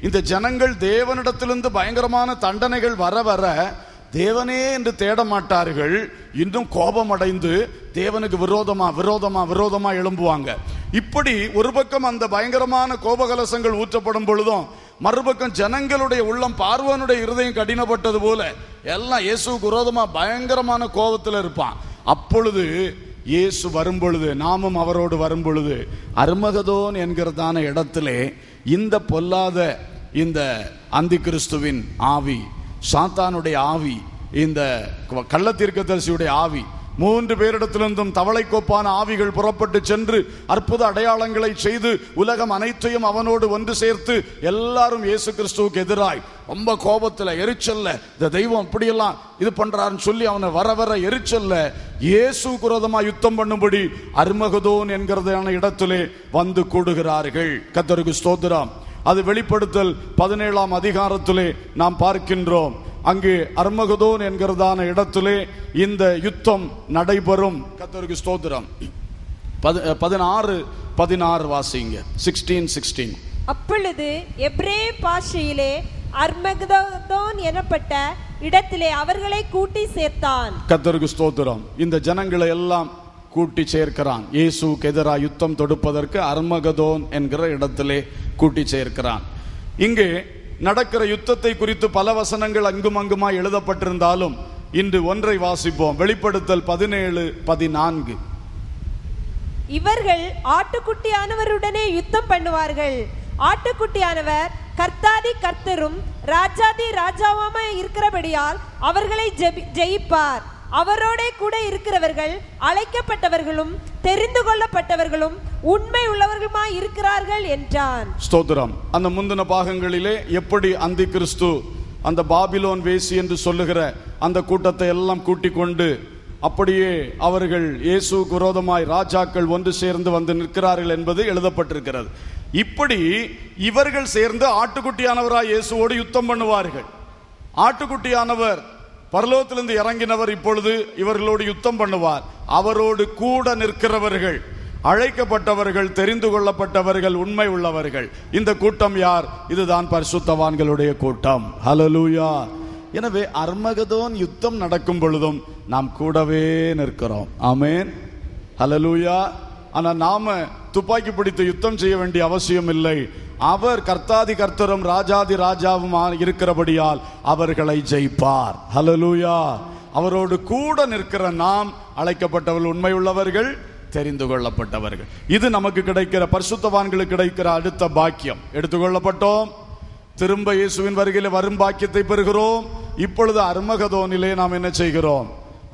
A: இந்த ஜனங்கள் தேவனிடத்திலிருந்து பயங்கரமான தண்டனைகள் வர வர தேவனே என்று தேட மாட்டார்கள், இன்னும் கோபம் அடைந்து தேவனுக்கு விரோதமா எழும்புவாங்க. இப்படி ஒரு பக்கம் அந்த பயங்கரமான கோபகலசங்கள் ஊற்றப்படும் பொழுதும், மறுபக்கம் ஜனங்களுடைய உள்ளம் பார்வோனுடைய இருதயம் கடினப்பட்டது போல எல்லாம் இயேசுவுக்கு விரோதமா பயங்கரமான கோபத்தில் இருப்பான். அப்பொழுது இயேசு வரும் பொழுது, நாமும் அவரோடு வரும் பொழுது, அர்மகதோன் என்கிறதான இடத்திலே இந்த பொல்லாத இந்த அந்தி கிறிஸ்துவின் ஆவி, சாத்தானுடைய ஆவி, இந்த கள்ளத்தீர்க்கதரிசியுடைய ஆவி, 3 பேரிடத்திலிருந்தும் தவளை கோப்பான ஆவிகள் புறப்பட்டு சென்று அற்புத அடையாளங்களை செய்து உலகம் அனைத்தையும் அவனோடு ஒன்று சேர்த்து எல்லாரும் இயேசு கிறிஸ்துவுக்கு எதிராய் ரொம்ப கோபத்தில் எரிச்சல்ல, இந்த தெய்வம் இப்படியெல்லாம் இது பண்றாருன்னு சொல்லி அவனை வர வர எரிச்சல்ல இயேசுவுக்கு விரோதமாக யுத்தம் பண்ணும்படி அர்மகதோன் என்கிறதான இடத்திலே வந்து கூடுகிறார்கள். கர்த்தருக்கு ஸ்தோத்திரம். அது வெளிப்படுத்தல் 17ஆம் அதிகாரத்திலே நாம் பார்க்கின்றோம். அங்கே அர்மகதோன் என்கிறதான இடத்திலே இந்த யுத்தம் நடைபெறும். கர்த்தருக்கு ஸ்தோத்திரம். 16 வாசிங்க. 16.
C: அப்பொழுது எபிரேய பாஷையிலே அர்மகதோன் எனப்பட்ட இடத்திலே அவர்களை கூட்டி சேர்த்தான்.
A: கர்த்தருக்கு ஸ்தோத்திரம். இந்த ஜனங்களை எல்லாம் கூட்டி சேர்க்கிறான். இயேசுவுக்கு எதிராக யுத்தம் தொடுப்பதற்கு அர்மகதோன் என்கிற இடத்திலே கூட்டி சேர்க்கிறான். இங்கே நடக்கிற யுத்தத்தை குறித்து பல வசனங்கள் அங்கும் அங்குமாய் எழுதப்பட்டிருந்தாலும் இன்று ஒன்றை வாசிப்போம். வெளிப்படுத்தல் 17:14.
C: இவர்கள் ஆட்டுக்குட்டியானவருடனே யுத்தம் பண்ணுவார்கள். ஆட்டுக்குட்டியானவர் கர்த்தாதி கர்த்தரும் ராஜாதி ராஜாவுமாய் இருக்கிறபடியால் அவர்களை ஜெயிப்பார். அவரோட கூட இருக்கிறவர்கள் அழைக்கப்பட்டவர்களும் தெரிந்து கொள்ளப்பட்டவர்களும் உண்மை உள்ளவர்களுமாய் இருக்கிறார்கள் என்றான்.
A: ஸ்தோத்திரம். அந்த முந்தின பாகங்களிலே எப்படி அந்தி கிறிஸ்து அந்த பாபிலோன் வேசி என்று சொல்லுகிற அந்த கூட்டத்தை எல்லாம் கூட்டிக் கொண்டு அப்படியே அவர்கள் இயேசுவுக்கு விரோதமாய் ராஜாக்கள் ஒன்று சேர்ந்து வந்து நிற்கிறார்கள் என்பது எழுதப்பட்டிருக்கிறது. இப்படி இவர்கள் சேர்ந்து ஆட்டுக்குட்டியானவராய் இயேசுவோடு யுத்தம் பண்ணுவார்கள். ஆட்டுக்குட்டியானவர் பரலோகத்திலிருந்து இறங்கினவர் இப்பொழுது இவர்களோடு யுத்தம் பண்ணுவார். அவரோடு கூட நிற்கிறவர்கள் அழைக்கப்பட்டவர்கள், தெரிந்து கொள்ளப்பட்டவர்கள், உண்மை உள்ளவர்கள். இந்த கூட்டம் யார்? இதுதான் பரிசுத்தவான்களுடைய கூட்டம். ஹல்லேலூயா. எனவே அர்மகதோன் யுத்தம் நடக்கும் பொழுதும் நாம் கூடவே நிற்கிறோம். ஆமென். ஹல்லேலூயா. ஆனா நாம துப்பாக்கி பிடித்து யுத்தம் செய்ய வேண்டிய அவசியம் இல்லை. அவர் கர்த்தாதி கர்த்தரும் ராஜாதி ராஜாவும் இருக்கிறபடியால் அவர்களை ஜெயிப்பார். ஹல்லேலூயா. அவரோடு கூட நிற்கிற நாம் அழைக்கப்பட்டவர்கள், உண்மை உள்ளவர்கள், தெரிந்து கொள்ளப்பட்டவர்கள். இது நமக்கு கிடைக்கிற, பரிசுத்தவான்களுக்கு கிடைக்கிற அடுத்த பாக்கியம். எடுத்துக்கொள்ளப்பட்டோம், திரும்ப இயேசுவின் வருகையில் வரும் பாக்கியத்தை பெறுகிறோம். இப்பொழுது அர்மகதோனிலே நாம் என்ன செய்கிறோம்?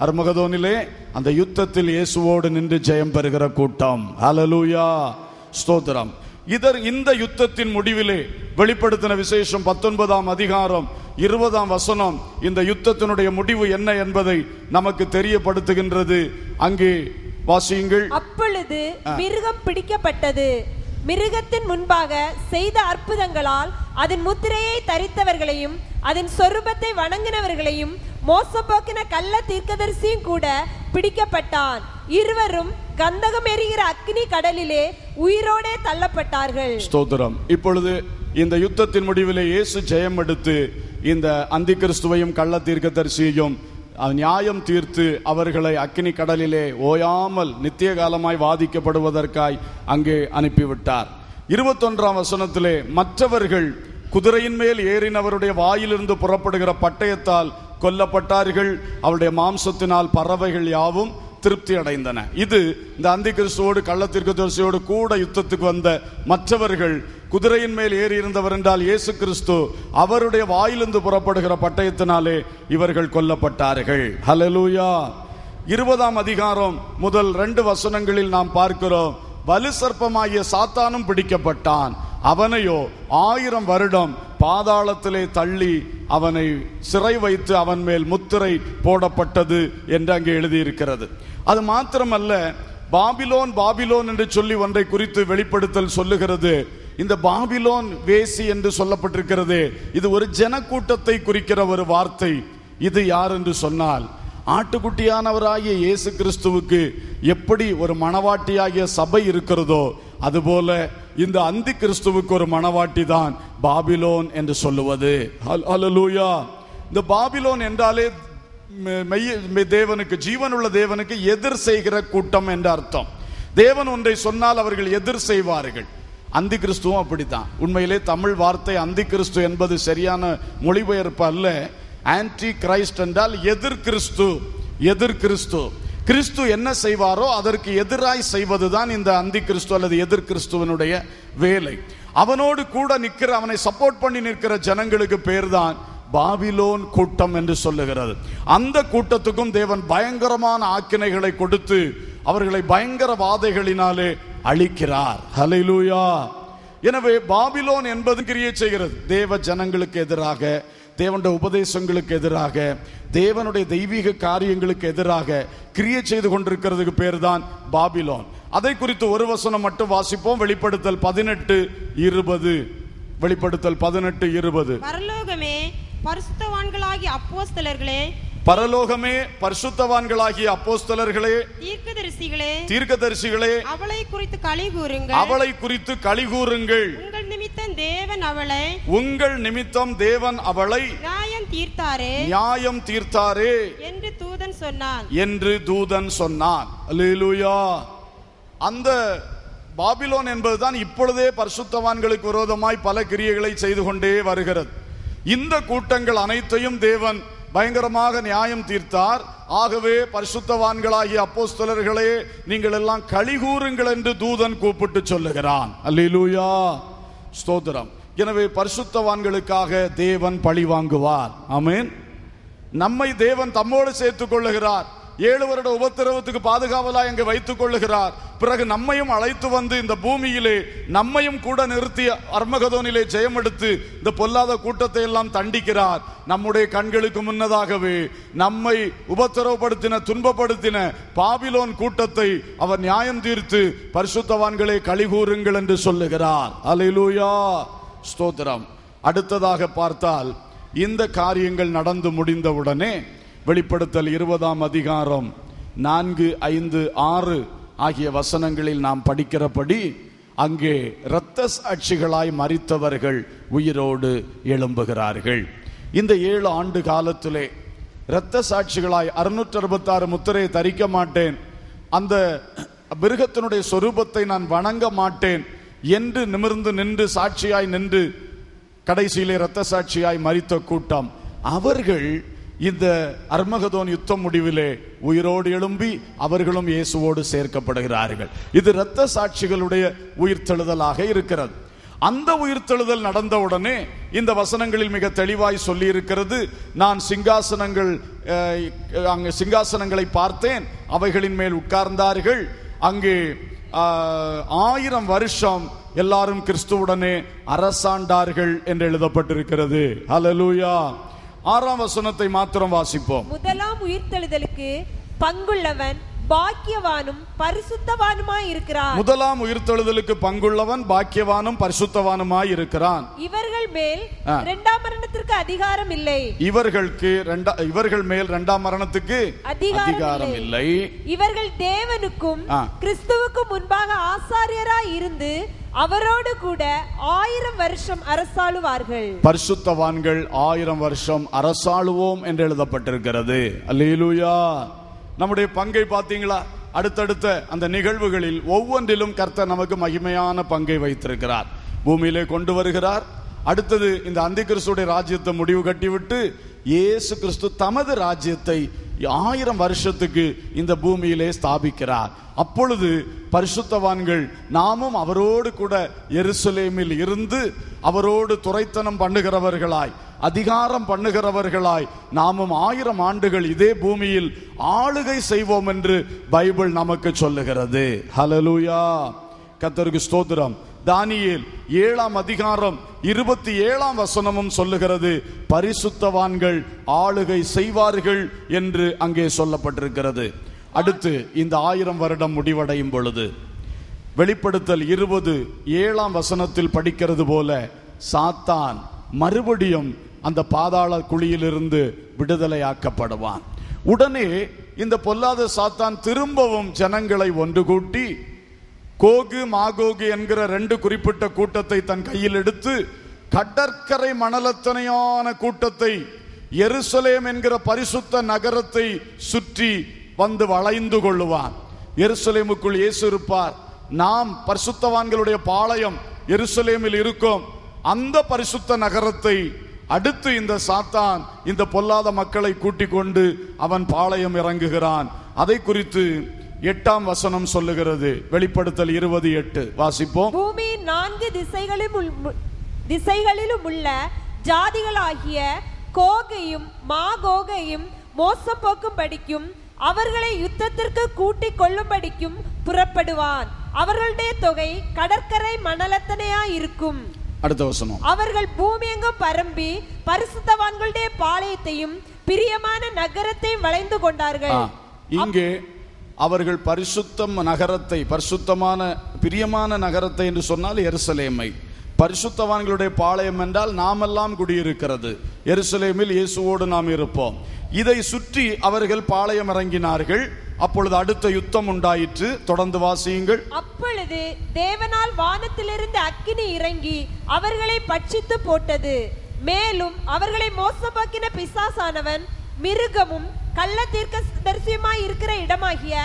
A: அர்மகதோனிலே அந்த யுத்தத்தில் இயேசுவோடு நின்று ஜெயம் பெறுகிற கூட்டம். ஹல்லேலூயா. ஸ்தோத்திரம். இந்த யுத்தத்தின் முடிவிலே வெளிப்படுத்தின விசேஷம் 19ஆம் அதிகாரம் 20ஆம் வசனம் இந்த யுத்தத்தினுடைய முடிவு என்ன என்பதை நமக்கு தெரியப்படுத்துகின்றது. அங்கே வாசியுங்கள்.
C: அப்பொழுது மிருகம் பிடிக்கப்பட்டது. மிருகத்தின் முன்பாக செய்த அற்புதங்களால் அதன் முத்திரையை தரித்தவர்களையும் அதன் சொரூபத்தை வணங்கினவர்களையும் மோசப்போக்கின கள்ள தீர்க்கதரிசியும் கூட பிடிக்கப்பட்டான். இருவரும் கந்தகம் எரிகிற அக்னி கடலிலே உயிரோடே தள்ளப்பட்டார்கள்.
A: ஸ்தோத்திரம். இப்பொழுது இந்த யுத்தத்தின் முடிவிலே இயேசு ஜெயம் எடுத்து இந்த அந்தி கிறிஸ்துவையும் கள்ள தீர்க்கதரிசியையும் நியாயம் தீர்த்து அவர்களை அக்கினி கடலிலே ஓயாமல் நித்திய காலமாய் வாதிக்கப்படுவதற்காய் அங்கே அனுப்பிவிட்டார். 21ஆம் வசனத்திலே மற்றவர்கள் குதிரையின் மேல் ஏறினவருடைய வாயிலிருந்து புறப்படுகிற பட்டயத்தால் கொல்லப்பட்டார்கள், அவருடைய மாம்சத்தினால் பறவைகள் யாவும் திருப்தி அடைந்தன. இது இந்த அந்தி கிறிஸ்துவோடு கள்ளத்தீர்க்கதரிசியோடு கூட யுத்தத்துக்கு வந்த மற்றவர்கள். குதிரையின் மேல் ஏறி இருந்தவர் என்றால் இயேசு கிறிஸ்து, அவருடைய வாயிலிருந்து புறப்படுகிற பட்டயத்தினாலே இவர்கள் கொல்லப்பட்டார்கள். ஹல்லேலூயா. 20ஆம் அதிகாரம் முதல் 2 வசனங்களில் நாம் பார்க்கிறோம், வலு சர்ப்பமாகிய சாத்தானும் பிடிக்கப்பட்டான், அவனையோ 1000 வருடம் பாதாளத்திலே தள்ளி அவனை சிறை வைத்து அவன் மேல் முத்திரை போடப்பட்டது என்று அங்கே எழுதியிருக்கிறது. அது மாத்திரமல்ல, பாபிலோன் பாபிலோன் என்று சொல்லி ஒன்றை குறித்து வெளிப்படுத்தல் சொல்லுகிறது. இந்த பாபிலோன் வேசி என்று சொல்லப்பட்டிருக்கிறது. இது ஒரு ஜனக்கூட்டத்தை குறிக்கிற ஒரு வார்த்தை. இது யார் என்று சொன்னால், ஆட்டுக்குட்டியானவராகிய இயேசு கிறிஸ்துவுக்கு எப்படி ஒரு மணவாட்டியாகிய சபை இருக்கிறதோ அதுபோல இந்த அந்தி கிறிஸ்துவுக்கு ஒரு மணவாட்டி தான் பாபிலோன் என்று சொல்லுவது. ஹல்லேலூயா. இந்த பாபிலோன் என்றாலே தேவனுக்கு, ஜீவனுள்ள தேவனுக்கு எதிர் செய்கிற கூட்டம் என்ற அர்த்தம். தேவன் ஒன்றை சொன்னால் அவர்கள் எதிர் செய்வார்கள். அந்தி கிறிஸ்துவும் அப்படித்தான். உண்மையிலே தமிழ் வார்த்தை அந்தி கிறிஸ்து என்பது சரியான மொழிபெயர்ப்பு அல்ல. ஆன்டி கிரைஸ்ட் என்றால் எதிர் கிறிஸ்து. எதிர் கிறிஸ்து. கிறிஸ்து என்ன செய்வாரோ அதற்கு எதிராய் செய்வதுதான் இந்த அந்தி கிறிஸ்து அல்லது எதிர் கிறிஸ்துவனுடைய வேலை. அவனோடு கூட நிற்கிற, அவனை சப்போர்ட் பண்ணி நிற்கிற ஜனங்களுக்கு பேர் தான் பாபிலோன் கூட்டம் என்று சொல்லுகிறது. அந்த கூட்டத்துக்கும் தேவன் பயங்கரமான ஆக்கினைகளை கொடுத்து அவர்களை பயங்கர வாதைகளினாலே அழிக்கிறார். ஹல்லேலூயா. எனவே பாபிலோன் என்பது கிரியை செய்கிறது. தேவ ஜனங்களுக்கு எதிராக, தேவனுடைய உபதேசங்களுக்கு எதிராக, தேவனுடைய தெய்வீக காரியங்களுக்கு எதிராக கிரியை செய்து கொண்டிருக்கிறதுக்கு பேர் தான் பாபிலோன். அதை குறித்து ஒரு வசனம் மட்டும் வாசிப்போம். வெளிப்படுத்தல் 18:20. வெளிப்படுத்தல் 18:20.
B: பரலோகமே பரிசுத்தவான்களாகிய அப்போஸ்தலர்களே,
A: பரலோகமே பரிசுத்தவான்களாகிய அப்போஸ்தலர்களே, தீர்க்கதரிசிகளே, அவளை குறித்து களிகூருங்கள். அவளை குறித்து களிகூருங்கள். உங்கள் நிமித்தம் தேவன் அவளை நியாயம் தீர்த்தாரே என்று தூதன் சொன்னான். அல்லேலூயா. அந்த பாபிலோன் என்பதுதான் இப்பொழுதே பரிசுத்தவான்களுக்கு விரோதமாய் பல கிரியைகளை செய்து கொண்டே வருகிறது. இந்த கூட்டங்கள் அனைத்தையும் தேவன் பயங்கரமாக நியாயம் தீர்த்தார். ஆகவே பரிசுத்தவான்களாகிய அப்போஸ்தலர்களே, நீங்கள் எல்லாம் களிகூருங்கள் என்று தூதன் கூப்பிட்டு சொல்லுகிறான். அல்லேலூயா. ஸ்தோத்திரம். எனவே பரிசுத்தவான்களுக்காக தேவன் பழி வாங்குவார். ஆமென். நம்மை தேவன் தம்மோடு சேர்த்துக் கொள்ளுகிறார். 7 வருட உபத்திரவத்துக்கு பாதுகாவலாய் அங்கே வைத்துக் கொள்ளுகிறார். பிறகு நம்மையும் அழைத்து வந்து இந்த பூமியிலே நம்மையும் கூட நிறுத்தி அர்மகதோனிலே ஜெயம் எடுத்து இந்த பொல்லாத கூட்டத்தை எல்லாம் தண்டிக்கிறார். நம்முடைய கண்களுக்கு முன்னதாகவே நம்மை உபத்திரவப்படுத்தின, துன்பப்படுத்தின பாபிலோன் கூட்டத்தை அவர் நியாயம் தீர்த்து பரிசுத்தவான்களே களிகூருங்கள் என்று சொல்லுகிறார். அல்லேலூயா. ஸ்தோத்திரம். அடுத்ததாக பார்த்தால், இந்த காரியங்கள் நடந்து முடிந்தவுடனே வெளிப்படுத்தல் 20ஆம் அதிகாரம் 4, 5, 6 ஆகிய வசனங்களில் நாம் படிக்கிறபடி அங்கே இரத்த சாட்சிகளாய் மரித்தவர்கள் உயிரோடு எழும்புகிறார்கள். இந்த 7 ஆண்டு காலத்திலே இரத்த சாட்சிகளாய் 666 முத்திரையை தரிக்க மாட்டேன், அந்த மிருகத்தினுடைய சொரூபத்தை நான் வணங்க மாட்டேன் என்று நிமிர்ந்து நின்று சாட்சியாய் நின்று கடைசியிலே இரத்த சாட்சியாய் மரித்த கூட்டம், அவர்கள் இந்த அர்மகதோன் யுத்தம் முடிவிலே உயிரோடு எழும்பி அவர்களும் இயேசுவோடு சேர்க்கப்படுகிறார்கள். இது இரத்த சாட்சிகளுடைய உயிர்த்தெழுதலாக இருக்கிறது. அந்த உயிர்த்தெழுதல் நடந்தவுடனே இந்த வசனங்களில் மிக தெளிவாய் சொல்லி இருக்கிறது, நான் சிங்காசனங்களை பார்த்தேன், அவைகளின் மேல் உட்கார்ந்தார்கள், அங்கே 1000 வருஷம் எல்லாரும் கிறிஸ்துவுடனே அரசாண்டார்கள் என்று எழுதப்பட்டிருக்கிறது. ஹல்லேலூயா. 6ஆம் வசனத்தை மாத்திரம் வாசிப்போம்.
C: முதலாம் உயிர்த்தெழுதலுக்கு பங்குள்ளவன் பாக்கியவானும் பரிசுத்தவானுமாய் இருக்கிறான்.
A: முதலாம் உயிர்த்தெழுதலுக்கு பங்குள்ளவன் பாக்கியவானும் பரிசுத்தவானுமாய் இருக்கிறான்.
C: இவர்கள் மேல் இரண்டாம் மரணத்திற்கு அதிகாரம் இல்லை.
A: இவர்கள் மேல் இரண்டாம் மரணத்துக்கு அதிகாரம் இல்லை.
C: இவர்கள் தேவனுக்கும் கிறிஸ்துவுக்கும் முன்பாக ஆசாரியராய் இருந்து அவரோடு கூட 1000 வருஷம் அரசாளுவார்கள்.
A: பரிசுத்தவான்கள் 1000 வருஷம் அரசாளுவோம் என்று எழுதப்பட்டிருக்கிறது. அல்லேலூயா. நம்முடைய பங்கை பார்த்தீங்களா? அடுத்தடுத்த அந்த நிகழ்வுகளில் ஒவ்வொன்றிலும் கர்த்தர் நமக்கு மகிமையான பங்கை வைத்திருக்கிறார். பூமியிலே கொண்டு வருகிறார். அடுத்தது இந்த அந்தி கிறிஸ்துடைய ராஜ்யத்தை முடிவு கட்டிவிட்டு இயேசு கிறிஸ்து தமது ராஜ்யத்தை 1000 வருஷத்துக்கு இந்த பூமியிலே ஸ்தாபிக்கிறார். அப்பொழுது பரிசுத்தவான்கள் நாமும் அவரோடு கூட எருசலேமில் இருந்து அவரோடு துரைத்தனம் பண்ணுகிறவர்களாய், அதிகாரம் பண்ணுகிறவர்களாய் நாமும் 1000 ஆண்டுகள் இதே பூமியில் ஆளுகை செய்வோம் என்று பைபிள் நமக்கு சொல்லுகிறது. ஹல்லேலூயா. கர்த்தருக்கு ஸ்தோத்திரம். தானியேல் 7ஆம் அதிகாரம் 27ஆம் வசனமும் சொல்லுகிறது, பரிசுத்தவான்கள் ஆளுகை செய்வார்கள் என்று அங்கே சொல்லப்பட்டிருக்கிறது. அடுத்து இந்த 1000 வருடம் முடிவடையும் பொழுது வெளிப்படுத்தல் 20:7ஆம் வசனத்தில் படிக்கிறது போல சாத்தான் மறுபடியும் அந்த பாதாள குழியிலிருந்து விடுதலையாக்கப்படுவான். உடனே இந்த பொல்லாத சாத்தான் திரும்பவும் ஜனங்களை ஒன்று கூட்டி கோகு மாகோகு என்கிற 2 குறிப்பிட்ட கூட்டத்தை தன் கையில் எடுத்து கடற்கரை மணலத்தனையான கூட்டத்தை எருசலேம் என்கிற பரிசுத்த நகரத்தை சுற்றி வந்து வளைந்து கொள்ளுவான். எருசலேமுக்குள் இயேசு இருப்பார். நாம் பரிசுத்தவான்களுடைய பாளையம் எருசலேமில் இருக்கும். அந்த பரிசுத்த நகரத்தை அடுத்து இந்த சாத்தான் இந்த பொல்லாத மக்களை கூட்டிக் கொண்டு அவன் பாளையம் இறங்குகிறான். அதை குறித்து 8ஆம் வசனம் சொல்லுகிறது. வெளிப்படுத்தல் 20:8 வாசிப்போம்.
C: பூமியின் 4 திசைகளிலும் உள்ள ஜாதிகளாகிய கோகையும் மாகோகையும் மோசம் போக்கும்படிக்கும் அவர்களை யுத்தத்திற்கு கூட்டிக் கொள்ளும்படிக்கும் புறப்படுவான். அவர்களுடைய தொகை கடற்கரை மணலத்தனையா இருக்கும்.
A: அடுத்த வசனம். அவர்கள்
C: பூமி எங்கும் பரம்பி பரிசுத்தவான்களுடைய பாளையத்தையும் பிரியமான நகரத்தையும் வளைந்து கொண்டார்கள்.
A: இங்கே அவர்கள் பரிசுத்தம் நகரத்தை, பரிசுத்தமான பிரியமான நகரத்தை என்று சொன்னால் எருசலேமை, பரிசுத்தவான்களுடைய பாளையம் என்றால் நாமெல்லாம் குடியிருக்கிறது. எருசலேமில் இயேசுவோடு நாம் இருப்போம். இதை சுற்றி அவர்கள் பாளையம் இறங்கினார்கள். அப்பொழுது அடுத்த யுத்தம் உண்டாயிற்று. தொடர்ந்து வாசியுங்கள்.
C: அப்பொழுது தேவனால் வானத்திலிருந்து அக்கினி இறங்கி அவர்களை பட்சித்து போட்டது. மேலும் அவர்களை மோசமாக்கின பிசாசானவன் மிருகமும் கள்ள தீர்க்கதரிசியுமாய் இருக்கிற இடமாகிய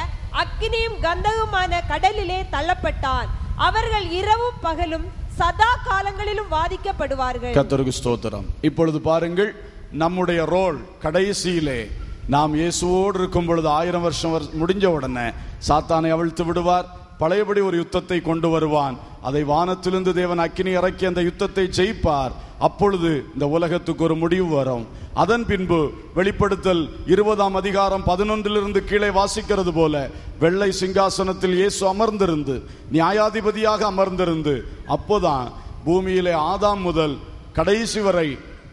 C: அக்கினியும் கந்தகமான கடலிலே தள்ளப்பட்டான். அவர்கள் இரவும் பகலும் சதா காலங்களிலும் வாதிக்கப்படுவார்கள்.
A: கர்த்தருக்கு ஸ்தோத்திரம். இப்பொழுது பாருங்கள், நம்முடைய ரோல் கடைசியிலே நாம் இயேசுவோடு இருக்கும் பொழுது 1000 வருஷம் முடிஞ்ச உடனே சாத்தானை அவிழ்த்து விடுவார். பழையபடி ஒரு யுத்தத்தை கொண்டு வருவான். அதை வானத்திலிருந்து தேவன் அக்கினி இறக்கி அந்த யுத்தத்தை ஜெயிப்பார். அப்பொழுது இந்த உலகத்துக்கு ஒரு முடிவு வரும். அதன் பின்பு வெளிப்படுத்தல் 20ஆம் அதிகாரம் 11 கீழே வாசிக்கிறது போல வெள்ளை சிங்காசனத்தில் இயேசு அமர்ந்திருந்து நியாயாதிபதியாக அமர்ந்திருந்து அப்போதான் பூமியிலே ஆதாம் முதல் கடைசி வரை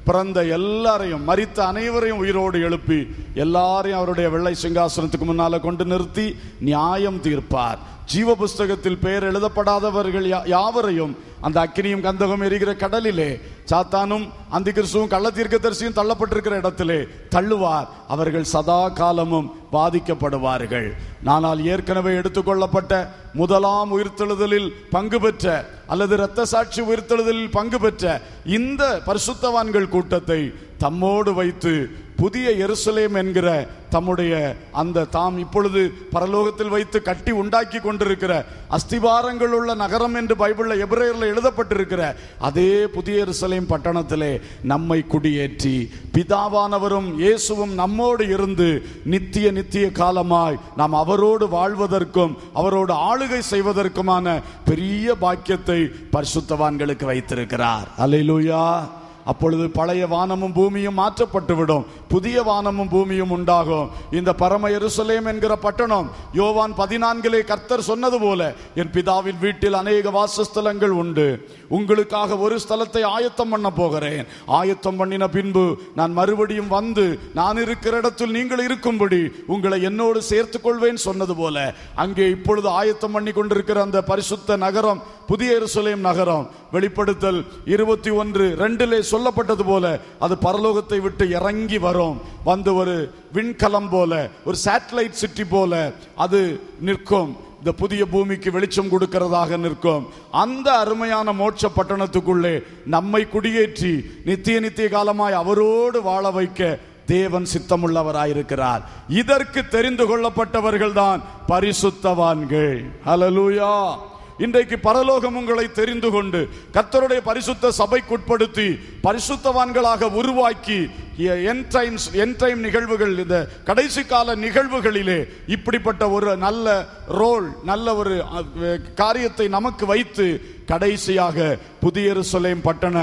A: பிறந்த எல்லாரையும், மரித்த அனைவரையும் உயிரோடு எழுப்பி எல்லாரையும் அவருடைய வெள்ளை சிங்காசனத்துக்கு முன்னால கொண்டு நிறுத்தி நியாயம் தீர்ப்பார். ஜீவ புஸ்தகத்தில் பெயர் எழுதப்படாதவர்கள் யாவரையும் அந்த அக்கினியும் கந்தகம் எரிகிற கடலிலே சாத்தானும் அந்தி கிறிஸ்துவும் கள்ள தீர்க்கதரிசியும் தள்ளப்பட்டிருக்கிற இடத்திலே தள்ளுவார். அவர்கள் சதா காலமும் பாதிக்கப்படுவார்கள். ஆனால் ஏற்கனவே எடுத்துக்கொள்ளப்பட்ட முதலாம் உயிர்த்தெழுதலில் பங்கு பெற்ற அல்லது இரத்த சாட்சி உயிர்த்தெழுதலில் பங்கு பெற்ற இந்த பரிசுத்தவான்கள் கூட்டத்தை தம்மோடு வைத்து புதிய எருசலேம் என்கிற தம்முடைய அந்த தாம் இப்பொழுது பரலோகத்தில் வைத்து கட்டி உண்டாக்கி கொண்டிருக்கிற அஸ்திபாரங்கள் உள்ள நகரம் என்று பைபிள்ல எபிரேயர்ல எழுதப்பட்டிருக்கிற அதே புதிய எருசலேம் பட்டணத்திலே நம்மை குடியேற்றி பிதாவானவரும் இயேசுவும் நம்மோடு இருந்து நித்திய காலமாய் நாம் அவரோடு வாழ்வதற்கும் அவரோடு ஆளுகை செய்வதற்குமான பெரிய பாக்கியத்தை பரிசுத்தவான்களுக்கு வைத்திருக்கிறார். அல்லேலூயா. அப்பொழுது பழைய வானமும் பூமியும் மாற்றப்பட்டுவிடும். புதிய வானமும் பூமியும் உண்டாகும். இந்த பரம எருசலேம் என்கிற பட்டணம் யோவான் 14 கர்த்தர் சொன்னது போல என் பிதாவின் வீட்டில் அநேக வாசஸ்தலங்கள் உண்டு, உங்களுக்காக ஒரு ஸ்தலத்தை ஆயத்தம் பண்ண போகிறேன், ஆயத்தம் பண்ணின பின்பு நான் மறுபடியும் வந்து நான் இருக்கிற இடத்தில் நீங்கள் இருக்கும்படி உங்களை என்னோடு சேர்த்துக் கொள்வேன் சொன்னது போல அங்கே இப்பொழுது ஆயத்தம் பண்ணி கொண்டிருக்கிற அந்த பரிசுத்த நகரம் புதிய எருசலேம் நகரம் வெளிப்படுத்தல் 21:2 சொல்லப்பட்டது போல அது பரலோகத்தை விட்டு இறங்கி வரும். வந்து ஒரு விண்கலம் போல, ஒரு சேட்டலைட் சிட்டி போல அது நிற்கும். இந்த புதிய பூமிக்கு வெளிச்சம் கொடுக்கிறதாக நிற்கும். அந்த அருமையான மோட்ச பட்டணத்துக்குள்ளே நம்மை குடியேற்றி நித்திய காலமாய் அவரோடு வாழ வைக்க தேவன் சித்தமுள்ளவராயிருக்கிறார். இதற்கு தெரிந்து கொள்ளப்பட்டவர்கள் தான் பரிசுத்தவான்கள். ஹல்லேலூயா. இன்றைக்கு பரலோகம் உங்களை தெரிந்து கொண்டு கர்த்தருடைய பரிசுத்த சபைக்குட்படுத்தி பரிசுத்தவான்களாக உருவாக்கி என் டைம் நிகழ்வுகள், இந்த கடைசி கால நிகழ்வுகளிலே இப்படிப்பட்ட ஒரு நல்ல ரோல், நல்ல ஒரு காரியத்தை நமக்கு வைத்து கடைசியாக புதிய எருசலேம் பட்டண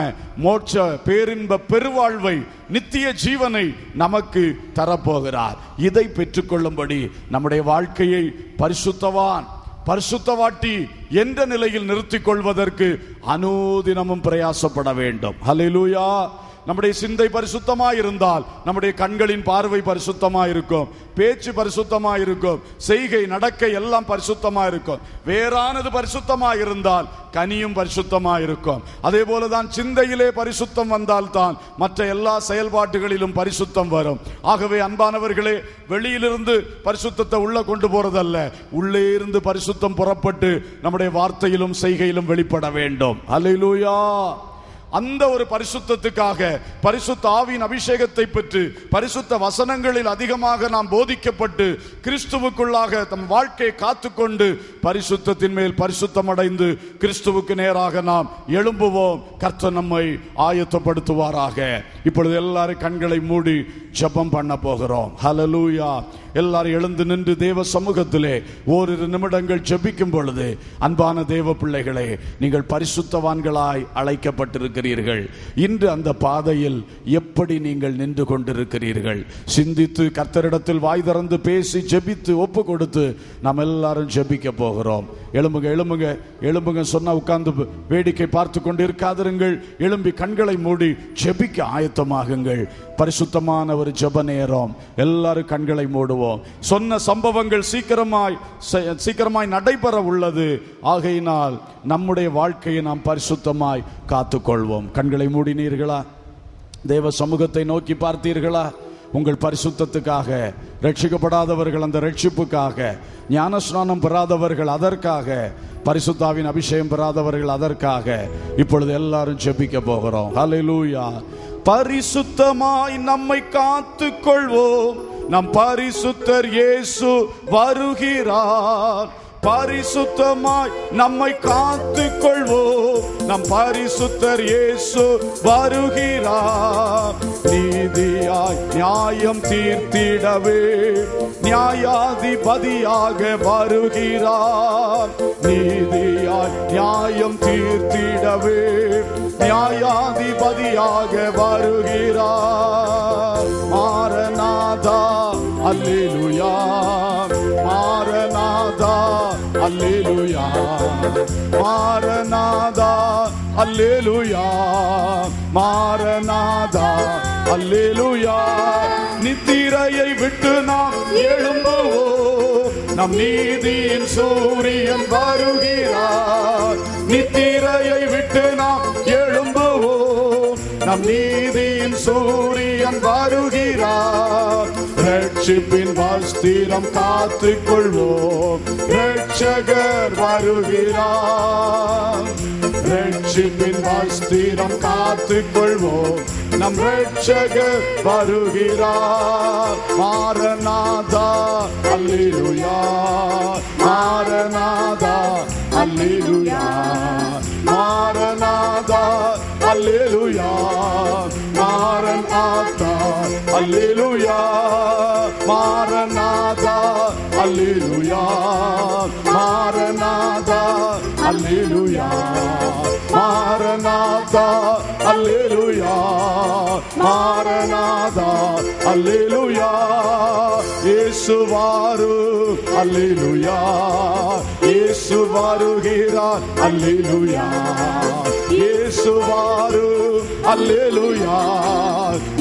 A: மோட்ச பேரின்ப பெருவாழ்வை, நித்திய ஜீவனை நமக்கு தரப்போகிறார். இதை பெற்றுக்கொள்ளும்படி நம்முடைய வாழ்க்கையை பரிசுத்தவாட்டி என்ற நிலையில் நிறுத்திக் கொள்வதற்கு அனுதினமும் பிரயாசப்பட வேண்டும். ஹல்லேலூயா. நம்முடைய சிந்தை பரிசுத்தமாய் இருந்தால் நம்முடைய கண்களின் பார்வை பரிசுத்தமாய் இருக்கும், பேச்சு பரிசுத்தமாய் இருக்கும், செய்கை நடக்கை எல்லாம் பரிசுத்தமாய் இருக்கும். வேறானது பரிசுத்தமாய் இருந்தால் கனியும் பரிசுத்தமாய் இருக்கும். அதே போலதான் சிந்தையிலே பரிசுத்தம் வந்தால்தான் மற்ற எல்லா செயல்பாட்டுகளிலும் பரிசுத்தம் வரும். ஆகவே அன்பானவர்களே, வெளியிலிருந்து பரிசுத்தத்தை உள்ள கொண்டு போறதல்ல, உள்ளே இருந்து பரிசுத்தம் புறப்பட்டு நம்முடைய வார்த்தையிலும் செய்கையிலும் வெளிப்பட வேண்டும். அல்லேலூயா. அந்த ஒரு பரிசுத்தத்துக்காக பரிசுத்த ஆவியின் அபிஷேகத்தை பெற்று பரிசுத்த வசனங்களில் அதிகமாக நாம் போதிக்கப்பட்டு கிறிஸ்துவுக்குள்ளாக தம் வாழ்க்கையை காத்துக்கொண்டு பரிசுத்தத்தின் மேல் பரிசுத்தம் அடைந்து கிறிஸ்துவுக்கு நேராக நாம் எழும்புவோம். கர்த்தர் நம்மை ஆயத்தப்படுத்துவாராக. இப்பொழுது எல்லாரும் கண்களை மூடி ஜெபம் பண்ண போகிறோம். ஹல்லேலூயா. எல்லாரும் எழுந்து நின்று தேவ சமூகத்திலே ஓரிரு நிமிடங்கள் ஜெபிக்கும் பொழுது, அன்பான தேவ பிள்ளைகளே, நீங்கள் பரிசுத்தவான்களாய் அழைக்கப்பட்டிருக்கிறீர்கள். இன்று அந்த பாதையில் எப்படி நீங்கள் நின்று கொண்டிருக்கிறீர்கள்? சிந்தித்து கர்த்தரிடத்தில் வாய் திறந்து பேசி ஜெபித்து ஒப்பு கொடுத்து நாம் எல்லாரும் ஜெபிக்க போகிறோம். எழும்புங்க எழும்புங்க எழும்புங்க சொன்னா உட்கார்ந்து வேடிக்கை பார்த்து கொண்டு இருக்காதிருங்கள். எழும்பி கண்களை மூடி ஜெபிக்க ஆயத்தமாகுங்கள். பரிசுத்தமான ஒரு ஜெப நேரம். எல்லாரும் கண்களை மூடுவோம். சொன்ன சம்பவங்கள் சீக்கிரமாய் நடைபெற உள்ளது. ஆகையினால் நம்முடைய வாழ்க்கையை நாம் பரிசுத்தமாய் காத்துக்கொள்வோம். கண்களை மூடினீர்களா? தேவ சமூகத்தை நோக்கி பார்த்தீர்களா? உங்கள் பரிசுத்தத்துக்காக, ரட்சிக்கப்படாதவர்கள் அந்த ரட்சிப்புக்காக, ஞானஸ்நானம் பெறாதவர்கள் அதற்காக, பரிசுத்தாவின் அபிஷேகம் பெறாதவர்கள் அதற்காக இப்பொழுது எல்லாரும் ஜெபிக்க போகிறோம். ஹல்லேலூயா. பரிசுத்தமாய் நம்மை காத்துக் கொள்வோம். நம் பரிசுத்தர் இயேசு வருகிறார். பரிசுத்தமாய் நம்மை காத்துக் கொள்வோம். நம் பரிசுத்தர் இயேசு வருகிறார். நீதியாய் நியாயம் தீர்த்திடவே நியாயாதிபதியாக வருகிறார். நீதியாய் நியாயம் தீர்த்திடவே நியாயாதிபதியாக வருகிறார். மாரநாதா அல்லேலூயா. மாரநாதா அல்லேலூயா. மாரநாதா அல்லேலூயா. மாரநாதா அல்லேலூயா. நித்திரையை விட்டு நாம் எழும்புவோம். நம் நீதியின் சூரியன் வருகிறார். நித்திரையை விட்டு நாம் எழும்புவோம். நம் நீதியின் சூரியன் வருகிறார். ரட்சிப்பின் வஸ்திரம் காத்துக் கொள்வோம். ரட்சகர் வருகிறார். ரட்சிப்பின் வஸ்திரம் காத்துக் கொள்வோம். நம் ரட்சகர் வருகிறார். மாரநாதா அல்லேலூயா. மாரநாதா அல்லேலூயா. மாரநாதா அல்லேலூயா. மாரநாதா அல்லேலூயா. மாரநாதா அல்லேலூயா. மாரநாதா அல்லேலூயா. மாரநாதா அல்லேலூயா. மாரநாதா அல்லேலூயா. இயேசு வாரு அல்லேலூயா. இயேசு வருகிறார் அல்லேலூயா. இயேசு வாரு அல்லேலூயா.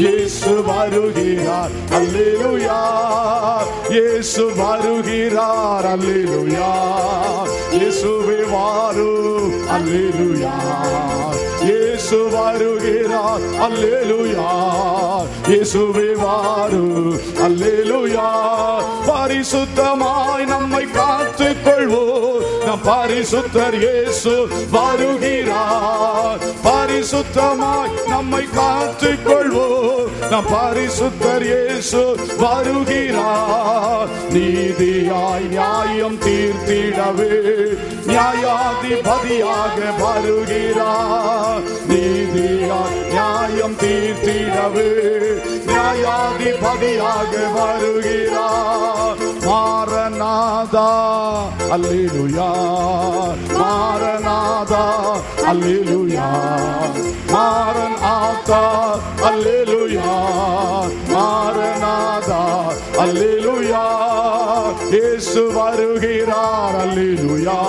A: இயேசு வருகிறார் அல்லேலூயா. இயேசு வருகிறார் அல்லேலூயா. இயேசுவே வாரு அல்லேலூயா. இயேசு வருகிறார் அல்லேலூயா. இயேசுவே வாரு அல்லேலூயா. பரிசுத்தமாய் நம்மை காத்துக் கொள்வோம். நம் பரிசுத்தர் இயேசு வருகிறார். பரிசுத்தமாய் நம்மை காத்துக் கொள்வோம். நம் பரிசுத்தர் இயேசு வருகிறார். நீதியாய் நியாயம் தீர்த்திடவே நியாயாதிபதியாக வருகிறார். நீதியாய் நியாயம் தீர்த்திடவே நியாயாதிபதியாக வருகிறார். மாரநாதா அல்லேலூயா, மாரநாதா அல்லேலூயா, மாரநாதா அல்லேலூயா, மாரநாதா அல்லேலூயா. இயேசு வருகிறார். அல்லேலூயா,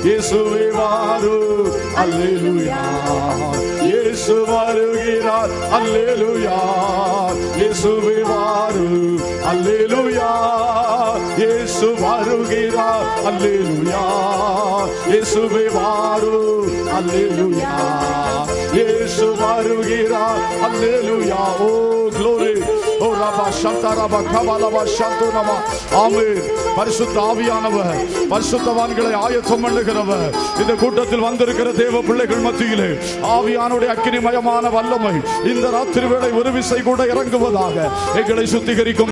A: இயேசுவே வாரு. அல்லேலூயா, இயேசு வருகிறார். அல்லேலூயா, இயேசுவே வாரு. அல்லேலூயா, இயேசு வருகிறார். அல்லேலூயா, இயேசுவே வாரு. அல்லேலூயா, இயேசு வருகிறார். அல்லேலூயா. ஓ glory. ஓ ரபா சந்தரபா கபலபா சந்தனமா. ஆமென். பரிசுத்த ஆவியானவர் பரிசுத்தவான்களை ஆயத்தம் பண்ணுகிறவர் இந்த கூட்டத்தில் வந்திருக்கிற தேவ பிள்ளைகள் மத்தியிலே ஆவியானுடைய அக்கினிமயமான வல்லமை இந்த ராத்திரி வேளை ஒரு விசை கூட இறங்குவதாக எங்களை சுத்திகரிக்கும்.